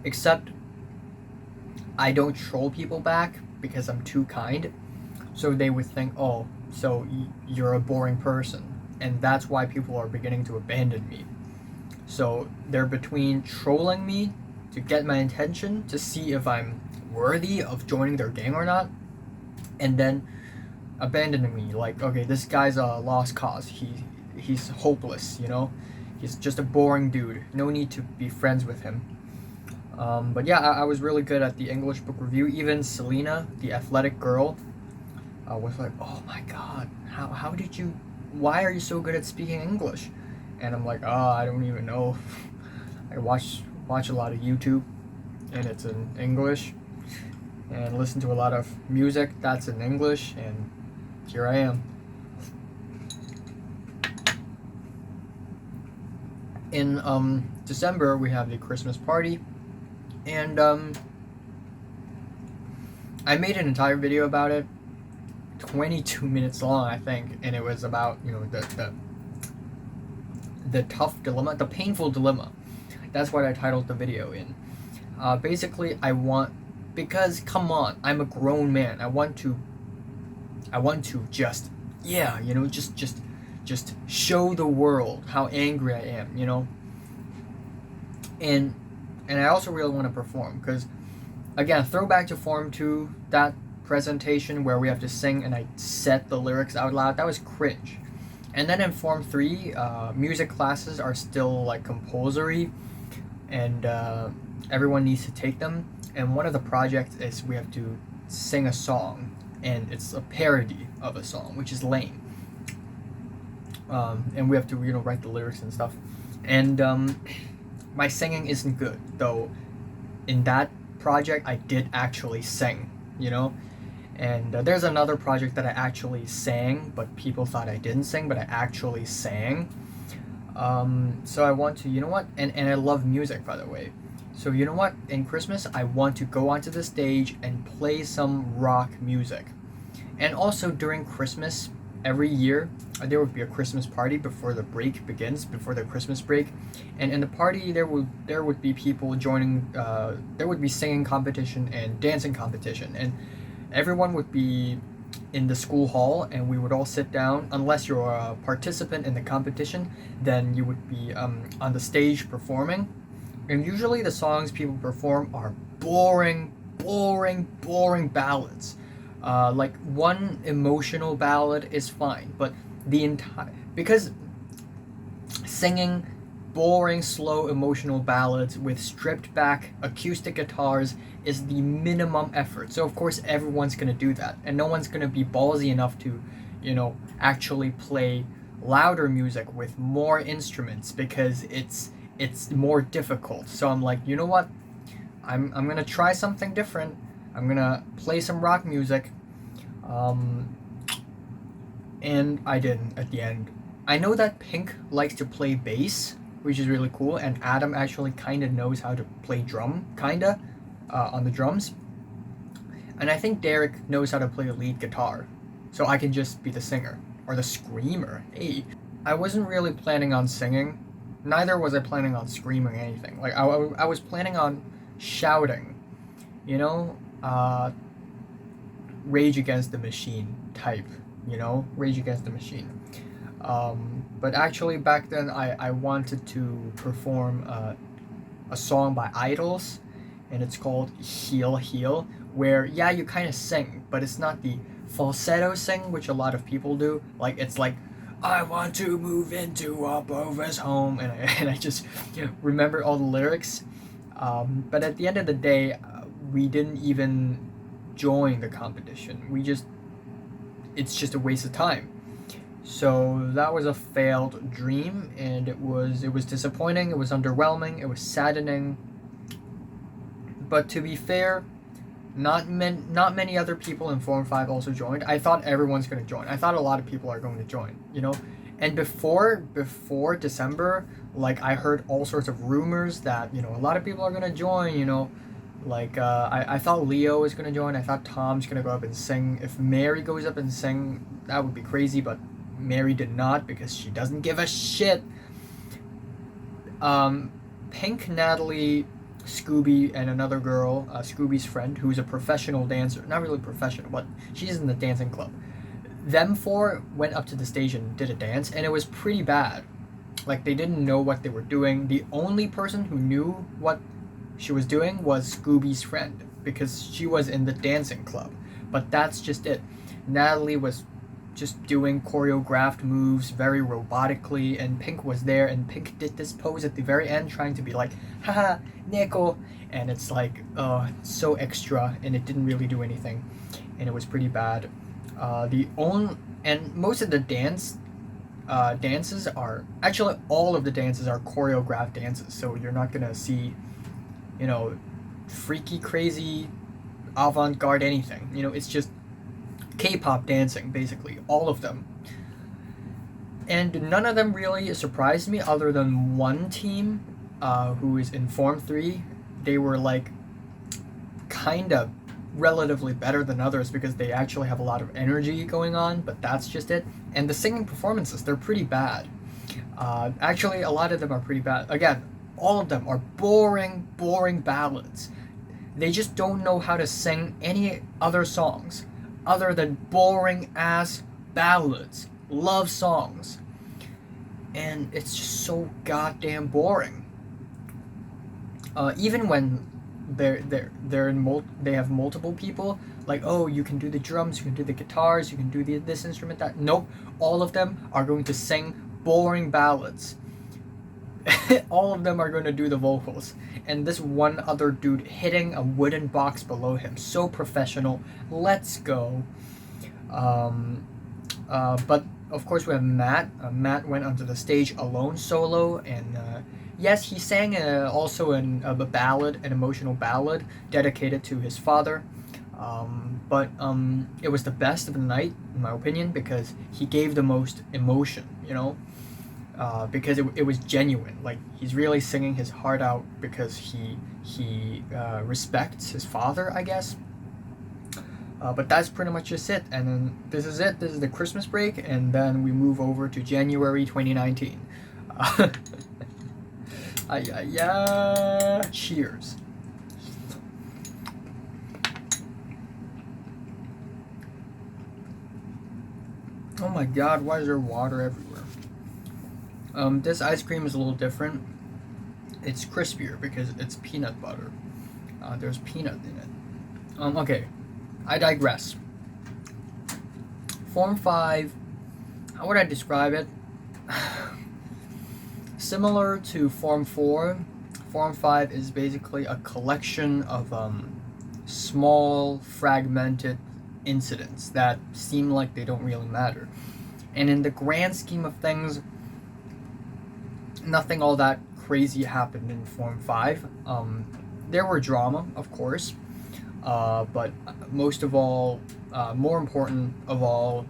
Except I don't troll people back because I'm too kind. So they would think, oh, so you're a boring person. And that's why people are beginning to abandon me. So they're between trolling me to get my attention to see if I'm worthy of joining their gang or not, and then abandoning me. Like, okay, this guy's a lost cause. He's hopeless, He's just a boring dude. No need to be friends with him. But yeah, I was really good at the English book review. Even Selena, the athletic girl, was like, oh my god, how did you, why are you so good at speaking English? And I'm like, I don't even know. I watch a lot of YouTube, and it's in English, and listen to a lot of music that's in English, and here I am. In December, we have the Christmas party, and I made an entire video about it, 22 minutes long, I think, and it was about, the tough dilemma, the painful dilemma. That's what I titled the video in. Basically, because come on, I'm a grown man. I want to just show the world how angry I am, And I also really want to perform, because again, throwback to Form 2, that presentation where we have to sing and I said the lyrics out loud, that was cringe. And then in Form 3, music classes are still like compulsory, and everyone needs to take them. And one of the projects is we have to sing a song, and it's a parody of a song, which is lame. And we have to, write the lyrics and stuff. And my singing isn't good, though. In that project, I did actually sing, And there's another project that I actually sang, but people thought I didn't sing, but I actually sang. So I want to, and I love music, by the way. So in Christmas, I want to go onto the stage and play some rock music. And also during Christmas, every year, there would be a Christmas party before the break begins, before the Christmas break. And in the party, there would be people joining, there would be singing competition and dancing competition. And everyone would be in the school hall, and we would all sit down. Unless you're a participant in the competition, then you would be on the stage performing. And usually the songs people perform are boring ballads. Like one emotional ballad is fine, but because singing boring, slow, emotional ballads with stripped back acoustic guitars is the minimum effort. So of course everyone's gonna do that, and no one's gonna be ballsy enough to, actually play louder music with more instruments, because it's more difficult. So I'm like, you know what? I'm gonna try something different. I'm gonna play some rock music. And I didn't at the end. I know that Pink likes to play bass, which is really cool, and Adam actually kind of knows how to play drum, on the drums. And I think Derek knows how to play the lead guitar, so I can just be the singer, or the screamer. Hey, I wasn't really planning on singing, neither was I planning on screaming anything. Like, I was planning on shouting, Rage Against the Machine type, Rage Against the Machine. But actually back then I wanted to perform a song by Idols, and it's called Heal Heal, where you kind of sing, but it's not the falsetto sing which a lot of people do. Like, it's like, I want to move into a Bova's home, and I just remember all the lyrics. But at the end of the day, we didn't even join the competition. It's just a waste of time. So that was a failed dream, and it was disappointing, it was underwhelming, it was saddening. But to be fair, not many other people in Form 5 also joined. I thought everyone's going to join. I thought a lot of people are going to join, you know? And before December, like, I heard all sorts of rumors that, you know, a lot of people are going to join, you know? Like, I thought Leo was going to join. I thought Tom's going to go up and sing. If Mary goes up and sing, that would be crazy, but Mary did not because she doesn't give a shit. Pink, Natalie, Scooby, and another girl, Scooby's friend, who's a professional dancer. Not really professional, but she's in the dancing club. Them four went up to the stage and did a dance, and it was pretty bad. Like, they didn't know what they were doing. The only person who knew what she was doing was Scooby's friend, because she was in the dancing club. But that's just it. Natalie was just doing choreographed moves very robotically, and Pink was there, and Pink did this pose at the very end trying to be like, haha, Neko, and it's like, so extra, and it didn't really do anything, and it was pretty bad. And most of the dances are, actually all of the dances are choreographed dances, so you're not gonna see, you know, freaky, crazy, avant-garde anything, you know, it's just K-pop dancing, basically, all of them. And none of them really surprised me other than one team who is in Form 3. They were like kind of relatively better than others because they actually have a lot of energy going on, but that's just it. And the singing performances, they're pretty bad. Actually, a lot of them are pretty bad. Again, all of them are boring ballads. They just don't know how to sing any other songs other than boring ass ballads, love songs. And it's just so goddamn boring. Even when they have multiple people, like, oh, you can do the drums, you can do the guitars, you can do this instrument, that. Nope, all of them are going to sing boring ballads. All of them are going to do the vocals, and this one other dude hitting a wooden box below him, so professional. Let's go. But of course we have Matt. Matt went onto the stage alone, solo, and yes, he sang also a ballad, an emotional ballad dedicated to his father. But it was the best of the night, in my opinion, because he gave the most emotion, you know. Because it was genuine. Like, he's really singing his heart out because he respects his father, I guess. But that's pretty much just it. And then this is it. This is the Christmas break, and then we move over to January 2019. Cheers. Oh my god, why is there water everywhere? This ice cream is a little different. It's crispier because it's peanut butter. There's peanut in it. Okay, I digress. Form 5, how would I describe it? Similar to Form 4, Form 5 is basically a collection of small, fragmented incidents that seem like they don't really matter. And in the grand scheme of things, nothing all that crazy happened in Form 5. There were drama, of course, but most of all, more important of all,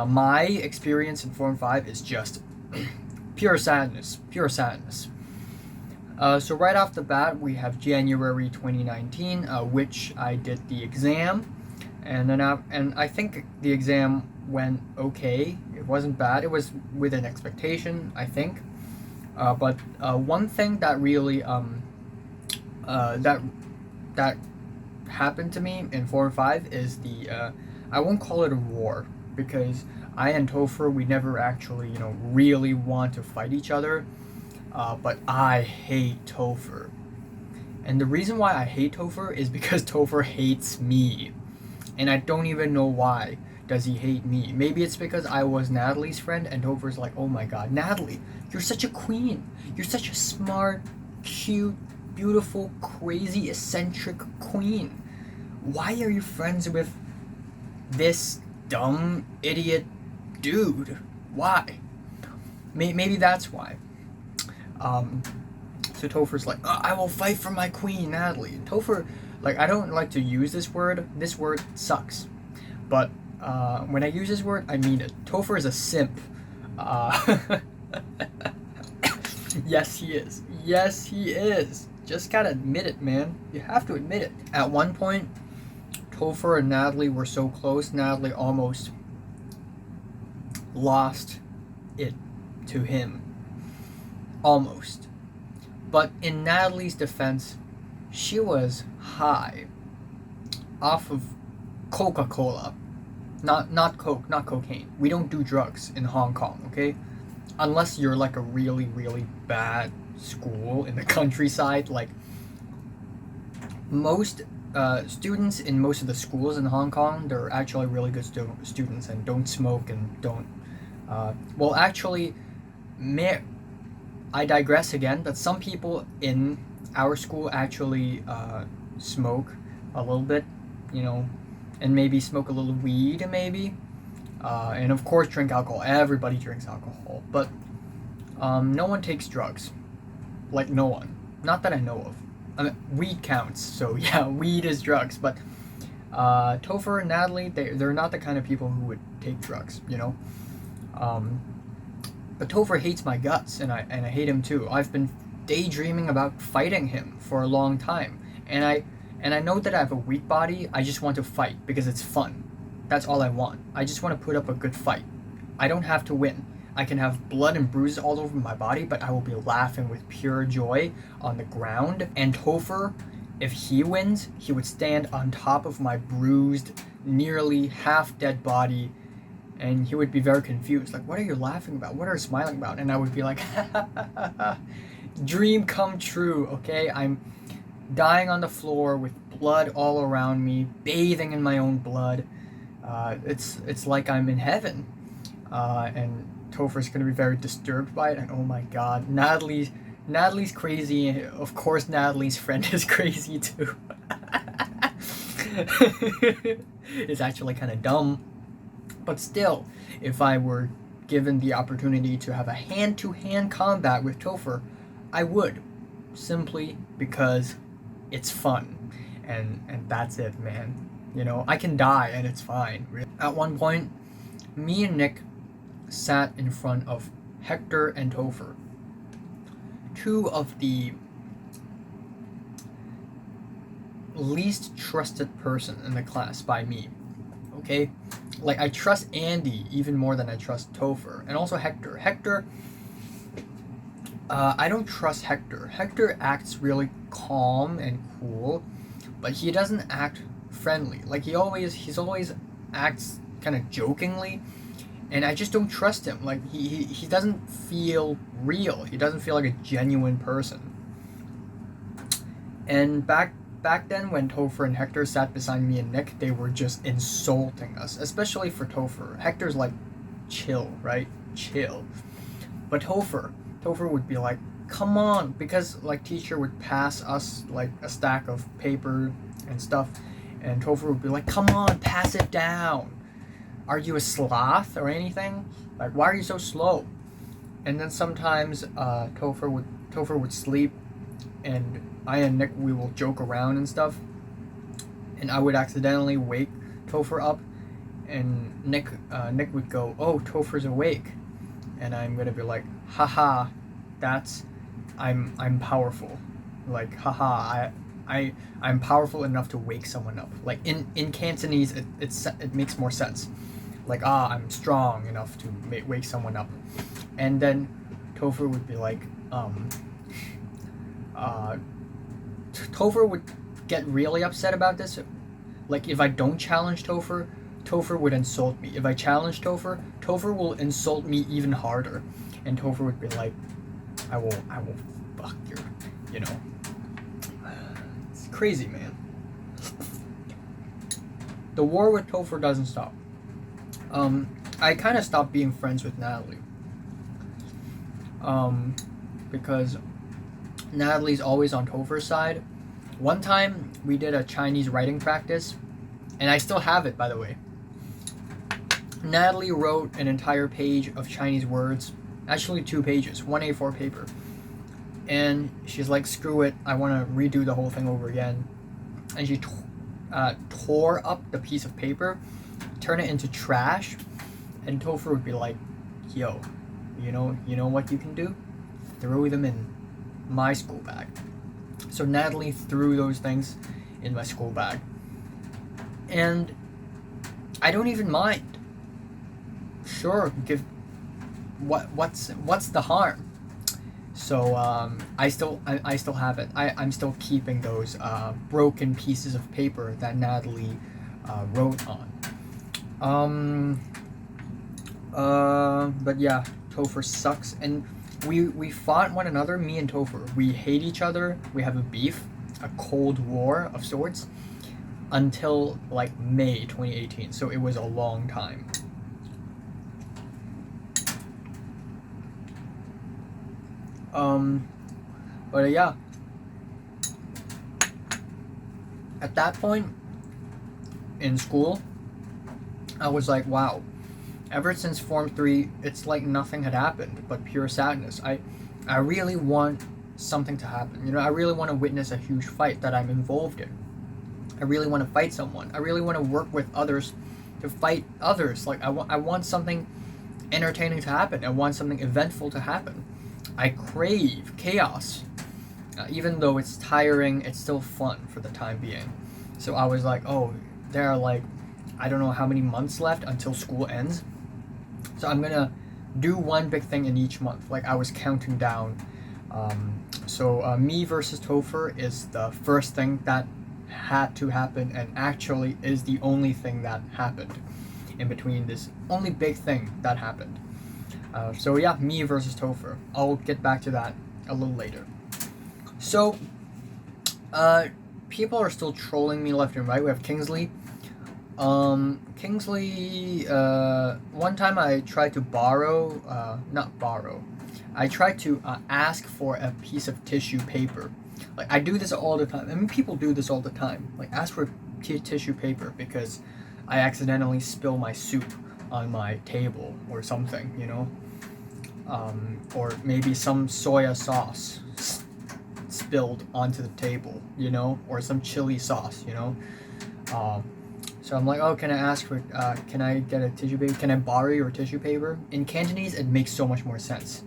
my experience in Form 5 is just pure sadness. So right off the bat, we have January 2019, which I did the exam, and I think the exam went okay. It wasn't bad. It was within expectation, I think. But one thing that really that happened to me in Form 5 is the I won't call it a war, because I and Topher, we never actually, you know, really want to fight each other. But I hate Topher. And the reason why I hate Topher is because Topher hates me. And I don't even know why does he hate me. Maybe it's because I was Natalie's friend and Topher's like, oh my god, Natalie, you're such a queen. You're such a smart, cute, beautiful, crazy, eccentric queen. Why are you friends with this dumb, idiot dude? Why? Maybe that's why. So Topher's like, I will fight for my queen, Natalie. And Topher, like, I don't like to use this word. This word sucks. But when I use this word, I mean it. Topher is a simp. Yes, he is. Yes, he is. Just gotta admit it, man. You have to admit it. At one point, Topher and Natalie were so close, Natalie almost lost it to him. Almost. But in Natalie's defense, she was high off of Coca-Cola. Not Coke, not cocaine. We don't do drugs in Hong Kong, okay? Unless you're like a really, really bad school in the countryside. Like, most students in most of the schools in Hong Kong, they're actually really good students and don't smoke and don't... well, actually, I digress again, but some people in our school actually smoke a little bit, you know, and maybe smoke a little weed, maybe. And of course drink alcohol. Everybody drinks alcohol. But no one takes drugs. Like, no one. Not that I know of. I mean, weed counts, so yeah, weed is drugs. But Topher and Natalie, they're not the kind of people who would take drugs, you know? But Topher hates my guts, and I hate him too. I've been daydreaming about fighting him for a long time. And I know that I have a weak body. I just want to fight because it's fun. That's all I want. I just want to put up a good fight. I don't have to win. I can have blood and bruises all over my body, but I will be laughing with pure joy on the ground. And Topher, if he wins, he would stand on top of my bruised, nearly half-dead body, and he would be very confused. Like, what are you laughing about? What are you smiling about? And I would be like, dream come true, okay? I'm dying on the floor with blood all around me, bathing in my own blood. It's like I'm in heaven. And Topher's gonna be very disturbed by it, and oh my god, Natalie's crazy. Of course, Natalie's friend is crazy too. It's actually kind of dumb, but still, if I were given the opportunity to have a hand-to-hand combat with Topher, I would, simply because it's fun, and that's it, man. You know, I can die and it's fine. At one point, me and Nick sat in front of Hector and Topher, two of the least trusted person in the class by me. Okay? Like, I trust Andy even more than I trust Topher, and also Hector. I don't trust Hector. Hector acts really calm and cool, but he doesn't act friendly. Like, he's always acts kind of jokingly, and I just don't trust him. Like, he doesn't feel real. He doesn't feel like a genuine person. And back then, when Topher and Hector sat beside me and Nick, they were just insulting us, especially for Topher. Hector's like, chill, right? Chill. But Topher would be like, come on, because like teacher would pass us like a stack of paper and stuff, and Topher would be like, come on, pass it down. Are you a sloth or anything? Like, why are you so slow? And then sometimes Topher would sleep, and I and Nick, we will joke around and stuff, and I would accidentally wake Topher up, and Nick would go, oh, Topher's awake, and I'm gonna be like, haha, I'm powerful, like, haha, I'm powerful enough to wake someone up. Like, in Cantonese, it makes more sense. Like, I'm strong enough to wake someone up. And then Topher would be like, Topher would get really upset about this. Like, if I don't challenge Topher would insult me. If I challenge Topher will insult me even harder. And Topher would be like, I will fuck your, you know. It's crazy, man. The war with Topher doesn't stop. I kind of stopped being friends with Natalie. Because Natalie's always on Topher's side. One time we did a Chinese writing practice, and I still have it, by the way. Natalie wrote an entire page of Chinese words, actually 2 pages, 1 A4 paper. And she's like, screw it, I want to redo the whole thing over again. And she tore up the piece of paper, turned it into trash, and Topher would be like, yo, you know what you can do? Throw them in my school bag. So Natalie threw those things in my school bag. And I don't even mind. Sure, give what's the harm? So I still have it. I'm still keeping those broken pieces of paper that Natalie wrote on. But yeah, Topher sucks, and we fought one another, me and Topher. We hate each other. We have a beef, a cold war of sorts, until like May 2018. So it was a long time. But yeah, at that point in school, I was like, wow, ever since Form 3, it's like nothing had happened but pure sadness. I really want something to happen. I really want to witness a huge fight that I'm involved in. I really want to fight someone. I really want to work with others to fight others. Like, I want something entertaining to happen. I want something eventful to happen. I crave chaos. Even though it's tiring, it's still fun for the time being. So I was like, oh, there are like, I don't know how many months left until school ends. So I'm gonna do one big thing in each month. Like, I was counting down. So me versus Topher is the first thing that had to happen, and actually is the only thing that happened in between, this only big thing that happened. So yeah, me versus Topher. I'll get back to that a little later. So, people are still trolling me left and right. We have Kingsley. Kingsley, one time I tried to I tried to ask for a piece of tissue paper. Like, I do this all the time. I mean, people do this all the time. Like, ask for tissue paper because I accidentally spill my soup on my table or something, or maybe some soya sauce spilled onto the table, or some chili sauce, so I'm like, oh, can I ask for, can I get a tissue paper? Can I borrow your tissue paper? In Cantonese, it makes so much more sense.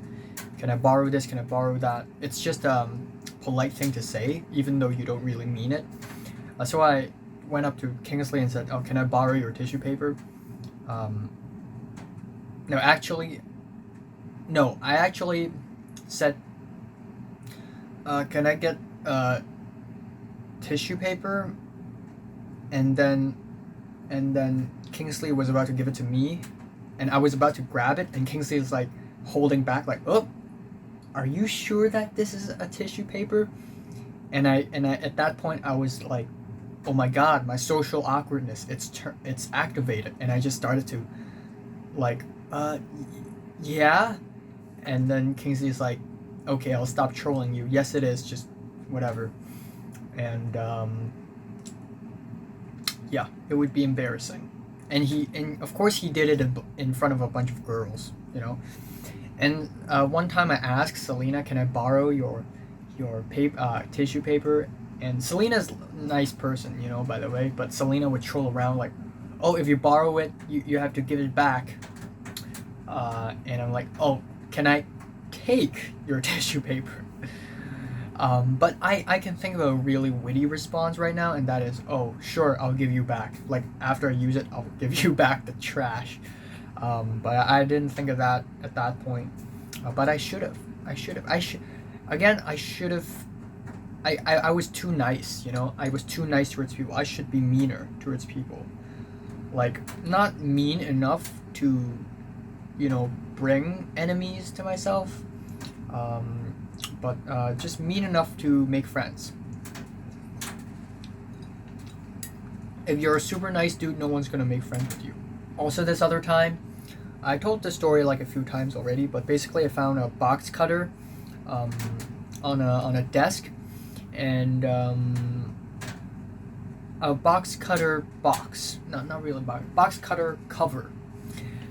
Can I borrow this? Can I borrow that? It's just a polite thing to say, even though you don't really mean it. So I went up to Kingsley and said, oh, can I borrow your tissue paper? I actually said, can I get tissue paper? And then Kingsley was about to give it to me, and I was about to grab it, and Kingsley is like holding back, like, oh, are you sure that this is a tissue paper? And I at that point I was like, oh my god, my social awkwardness, it's activated, and I just started to like, yeah. And then Kingsley's like, okay, I'll stop trolling you. Yes, it is, just whatever. And yeah, it would be embarrassing. And of course he did it in front of a bunch of girls, And one time I asked Selena, can I borrow your tissue paper? And Selena's a nice person, by the way, but Selena would troll around like, oh, if you borrow it, you have to give it back. And I'm like, oh, can I take your tissue paper? But I can think of a really witty response right now, and that is, oh, sure, I'll give you back. Like, after I use it, I'll give you back the trash. But I didn't think of that at that point. But I should have. I was too nice, I was too nice towards people. I should be meaner towards people. Like, not mean enough to, bring enemies to myself. But just mean enough to make friends. If you're a super nice dude, no one's gonna make friends with you. Also, this other time, I told this story like a few times already, but basically I found a box cutter on a desk, and a box cutter box. Not really box cutter cover.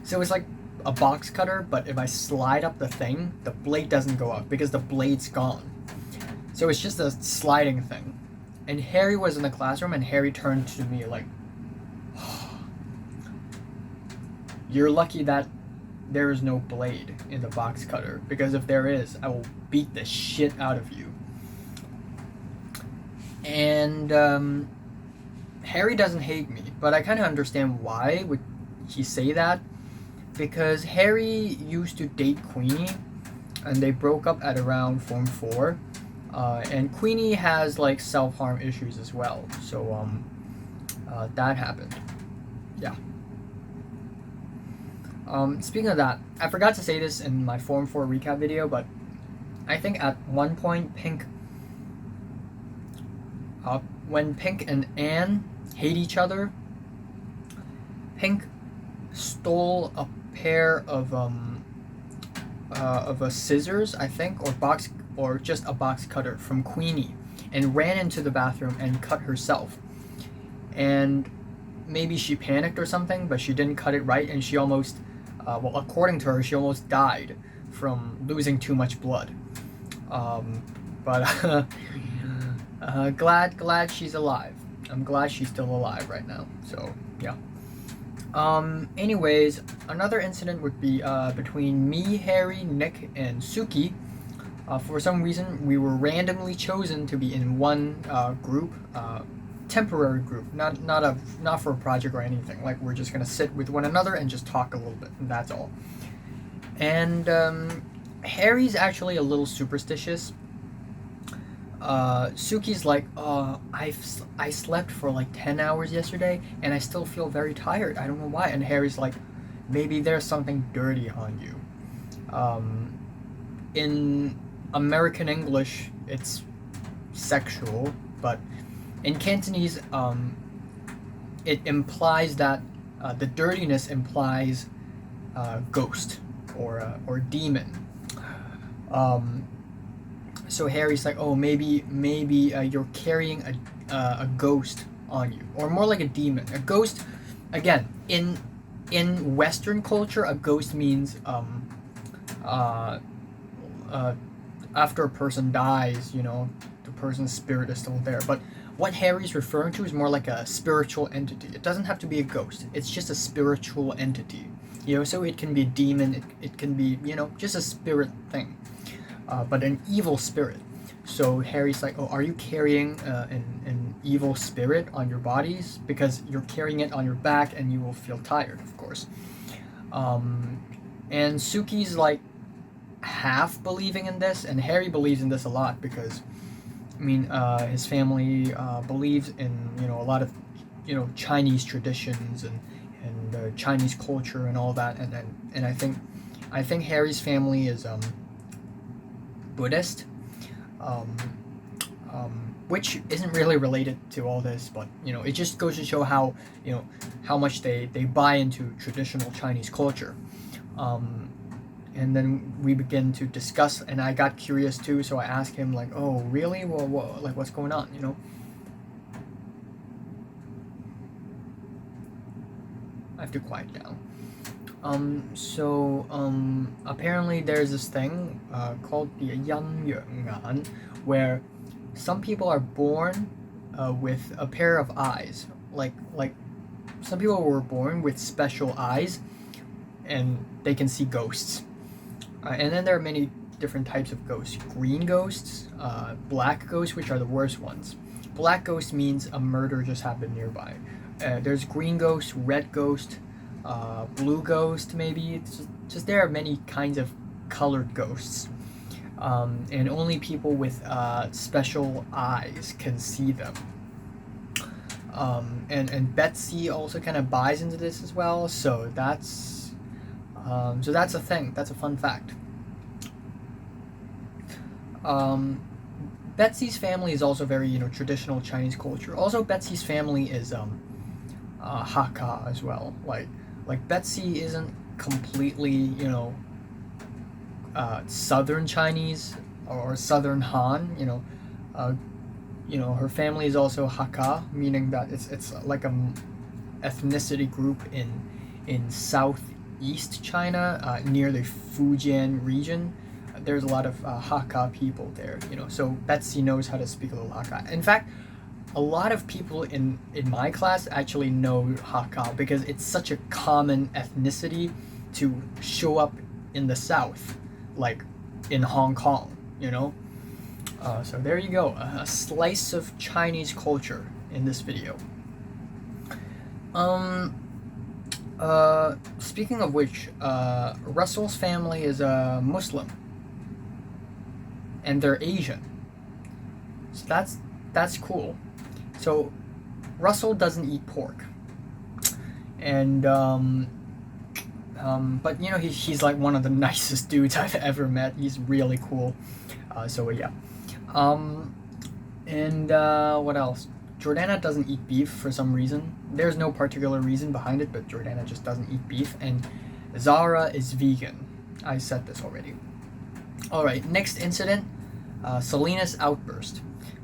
So it's like a box cutter, but if I slide up the thing, the blade doesn't go up because the blade's gone. So it's just a sliding thing. And Harry was in the classroom, and Harry turned to me like, "You're lucky that there is no blade in the box cutter, because if there is, I will beat the shit out of you." And Harry doesn't hate me, but I kind of understand why would he say that, because Harry used to date Queenie, and they broke up at around Form 4, and Queenie has like self-harm issues as well, so that happened. Yeah. Speaking of that, I forgot to say this in my Form 4 recap video, but I think at one point when Pink and Anne hate each other, Pink stole a pair of scissors, I think, or just a box cutter from Queenie, and ran into the bathroom and cut herself. And maybe she panicked or something, but she didn't cut it right, and she almost, according to her, she almost died from losing too much blood. But glad she's alive. I'm glad she's still alive right now. So yeah. Anyways, another incident would be between me, Harry, Nick, and Suki. For some reason, we were randomly chosen to be in one group, temporary group, not for a project or anything. Like, we're just gonna sit with one another and just talk a little bit, and that's all. And Harry's actually a little superstitious. Suki's like, I slept for like 10 hours yesterday, and I still feel very tired. I don't know why. And Harry's like, maybe there's something dirty on you. In American English, it's sexual, but in Cantonese, it implies that the dirtiness implies ghost or demon. So Harry's like, oh, maybe you're carrying a ghost on you, or more like a demon. A ghost, again, in Western culture, a ghost means after a person dies, the person's spirit is still there. But what Harry's referring to is more like a spiritual entity. It doesn't have to be a ghost. It's just a spiritual entity. So it can be a demon. It can be, just a spirit thing. But an evil spirit. So Harry's like, oh, are you carrying an evil spirit on your bodies? Because you're carrying it on your back, and you will feel tired, of course. And Suki's like half believing in this, and Harry believes in this a lot because, his family believes in a lot of Chinese traditions and Chinese culture and all that, and I think Harry's family is Buddhist, which isn't really related to all this, but it just goes to show how much they buy into traditional Chinese culture. And then we begin to discuss, and I got curious too, so I asked him like, oh really, well, like, what's going on, I have to quiet down. Apparently there's this thing called the Yan Yuan, where some people are born with a pair of eyes. Like some people were born with special eyes, and they can see ghosts. And then there are many different types of ghosts. Green ghosts, black ghosts, which are the worst ones. Black ghost means a murder just happened nearby. There's green ghost, red ghost, blue ghost, maybe. It's just there are many kinds of colored ghosts, and only people with special eyes can see them. And Betsy also kind of buys into this as well, so that's a thing. That's a fun fact. Betsy's family is also very traditional Chinese culture. Also, Betsy's family is Hakka as well. Like Betsy isn't completely, Southern Chinese. or Southern Han. Her family is also Hakka, meaning that it's like a ethnicity group in southeast China, near the Fujian region. There's a lot of Hakka people there, so Betsy knows how to speak a little Hakka. In fact, a lot of people in my class actually know Hakka because it's such a common ethnicity to show up in the South, like in Hong Kong, So there you go, a slice of Chinese culture in this video. Speaking of which, Russell's family is Muslim, and they're Asian. So that's cool. So Russell doesn't eat pork, and but he's like one of the nicest dudes I've ever met. He's really cool. So yeah. And what else? Jordana doesn't eat beef for some reason. There's no particular reason behind it, but Jordana just doesn't eat beef. And Zara is vegan. I said this already. Alright, next incident, Selena's outburst.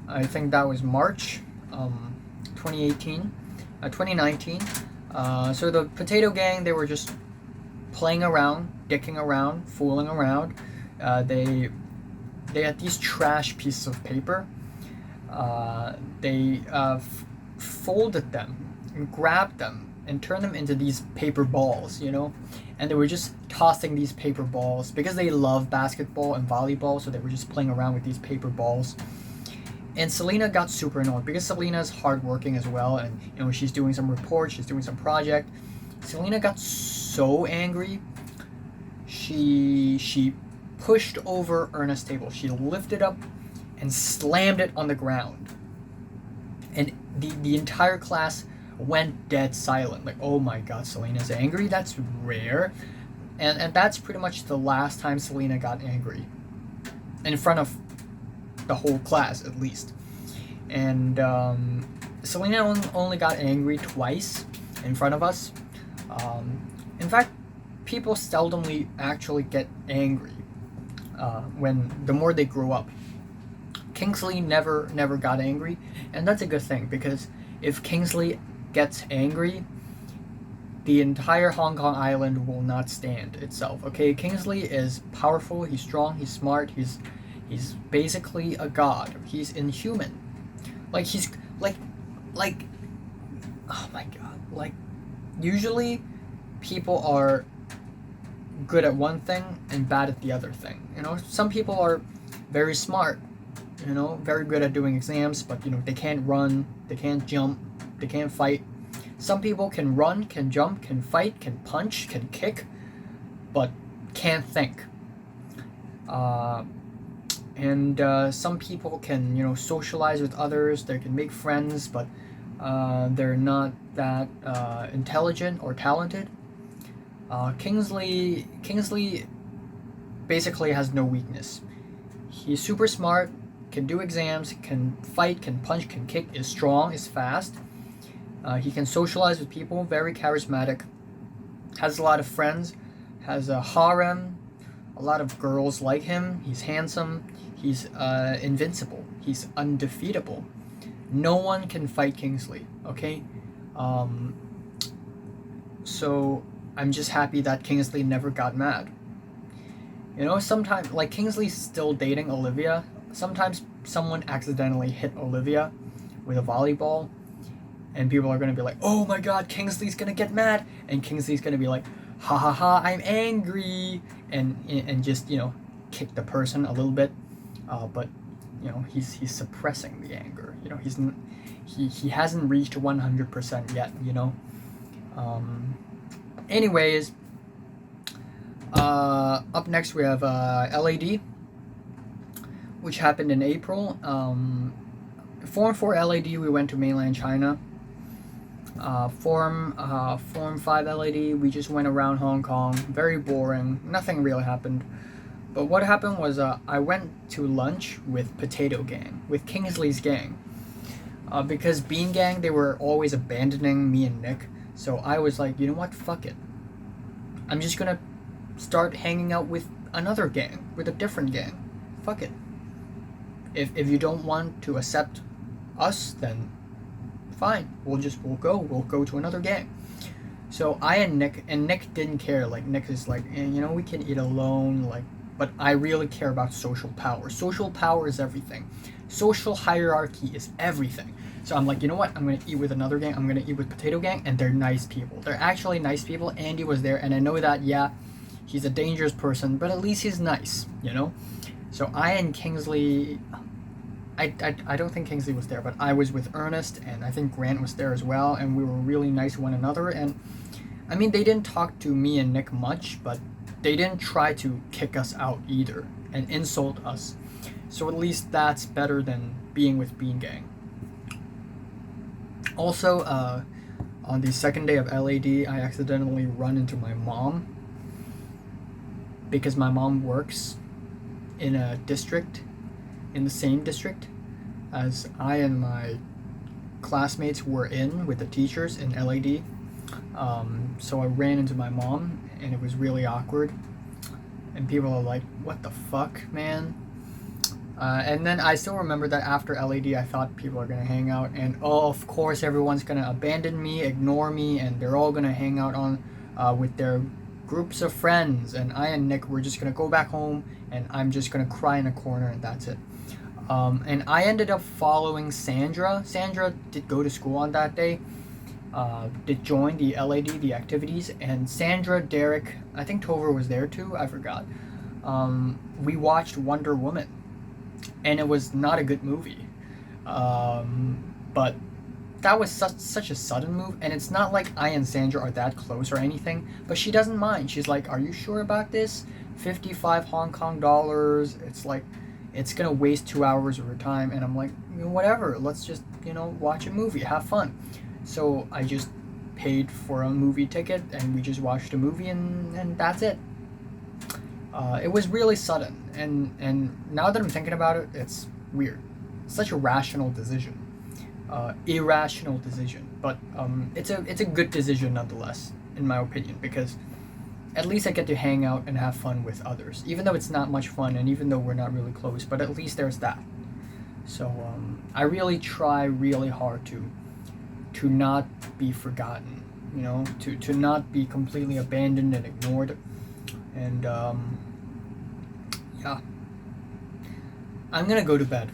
I think that was March 2019. So the potato gang, they were just playing around, dicking around, fooling around. They had these trash pieces of paper. They folded them and grabbed them and turned them into these paper balls, and they were just tossing these paper balls because they love basketball and volleyball, so they were just playing around with these paper balls. And Selena got super annoyed because Selena's hardworking as well, and she's doing some reports, she's doing some project. Selena got so angry, she pushed over Ernest's table. She lifted up and slammed it on the ground. And the entire class went dead silent. Like, oh my god, Selena's angry? That's rare. And that's pretty much the last time Selena got angry. In front of the whole class, at least. And Selena only got angry twice in front of us. In fact, people seldomly actually get angry when the more they grow up. Kingsley never got angry, and that's a good thing, because if Kingsley gets angry, the entire Hong Kong island will not stand itself. Okay, Kingsley is powerful, he's strong, he's smart, he's basically a god. He's inhuman. He's like oh my god. Like, usually people are good at one thing and bad at the other thing. Some people are very smart, very good at doing exams, but they can't run, they can't jump, they can't fight. Some people can run, can jump, can fight, can punch, can kick, but can't think. And some people can, socialize with others, they can make friends, but they're not that intelligent or talented. Kingsley basically has no weakness. He's super smart, can do exams, can fight, can punch, can kick, is strong, is fast. He can socialize with people, very charismatic, has a lot of friends, has a harem, a lot of girls like him. He's handsome, he's invincible, he's undefeatable. No one can fight Kingsley, okay? So I'm just happy that Kingsley never got mad. Sometimes, like, Kingsley's still dating Olivia. Sometimes someone accidentally hit Olivia with a volleyball, and people are going to be like, oh my god, Kingsley's going to get mad, and Kingsley's going to be like, ha ha ha, I'm angry, and just, kick the person a little bit, but, he's suppressing the anger, he hasn't reached 100% yet, anyways, up next we have LAD, which happened in April. Form 4 LAD, we went to mainland China. Form 5 LAD, we just went around Hong Kong. Very boring. Nothing really happened. But what happened was I went to lunch with Potato Gang, with Kingsley's gang. Because Bean Gang, they were always abandoning me and Nick. So I was like, you know what? Fuck it. I'm just gonna start hanging out with another gang, with a different gang. Fuck it. If you don't want to accept us, then fine. We'll go to another gang. So I and Nick didn't care. Like Nick is like, we can eat alone. Like, but I really care about social power. Social power is everything. Social hierarchy is everything. So I'm like, you know what? I'm gonna eat with another gang. I'm gonna eat with Potato Gang, and they're nice people. They're actually nice people. Andy was there, and I know that he's a dangerous person, but at least he's nice. So I and Kingsley. I don't think Kingsley was there, but I was with Ernest, and I think Grant was there as well, and we were really nice to one another. And I mean, they didn't talk to me and Nick much, but they didn't try to kick us out either and insult us. So at least that's better than being with Bean Gang. Also, on the second day of LAD, I accidentally run into my mom because my mom works in the same district as I and my classmates were in with the teachers in LAD. So I ran into my mom, and it was really awkward. And people are like, "What the fuck, man?" And then I still remember that after LAD, I thought people are gonna hang out, and of course everyone's gonna abandon me, ignore me, and they're all gonna hang out on with their groups of friends. And I and Nick were just gonna go back home, and I'm just gonna cry in a corner, and that's it. And I ended up following Sandra. Sandra did go to school on that day, did join the LAD, the activities, and Sandra, Derek, I think Topher was there too, I forgot. We watched Wonder Woman, and it was not a good movie. But that was such a sudden move, and it's not like I and Sandra are that close or anything, but she doesn't mind. She's like, "Are you sure about this? 55 Hong Kong dollars. It's like, it's gonna waste 2 hours of your time." And I'm like, whatever, let's just, watch a movie, have fun. So I just paid for a movie ticket, and we just watched a movie, and that's it. It was really sudden, and now that I'm thinking about it, it's weird. It's such a rational decision. Irrational decision, but it's a good decision nonetheless, in my opinion, because at least I get to hang out and have fun with others, even though it's not much fun, and even though we're not really close, but at least there's that. So I really try really hard to not be forgotten, to not be completely abandoned and ignored. And yeah, I'm gonna go to bed.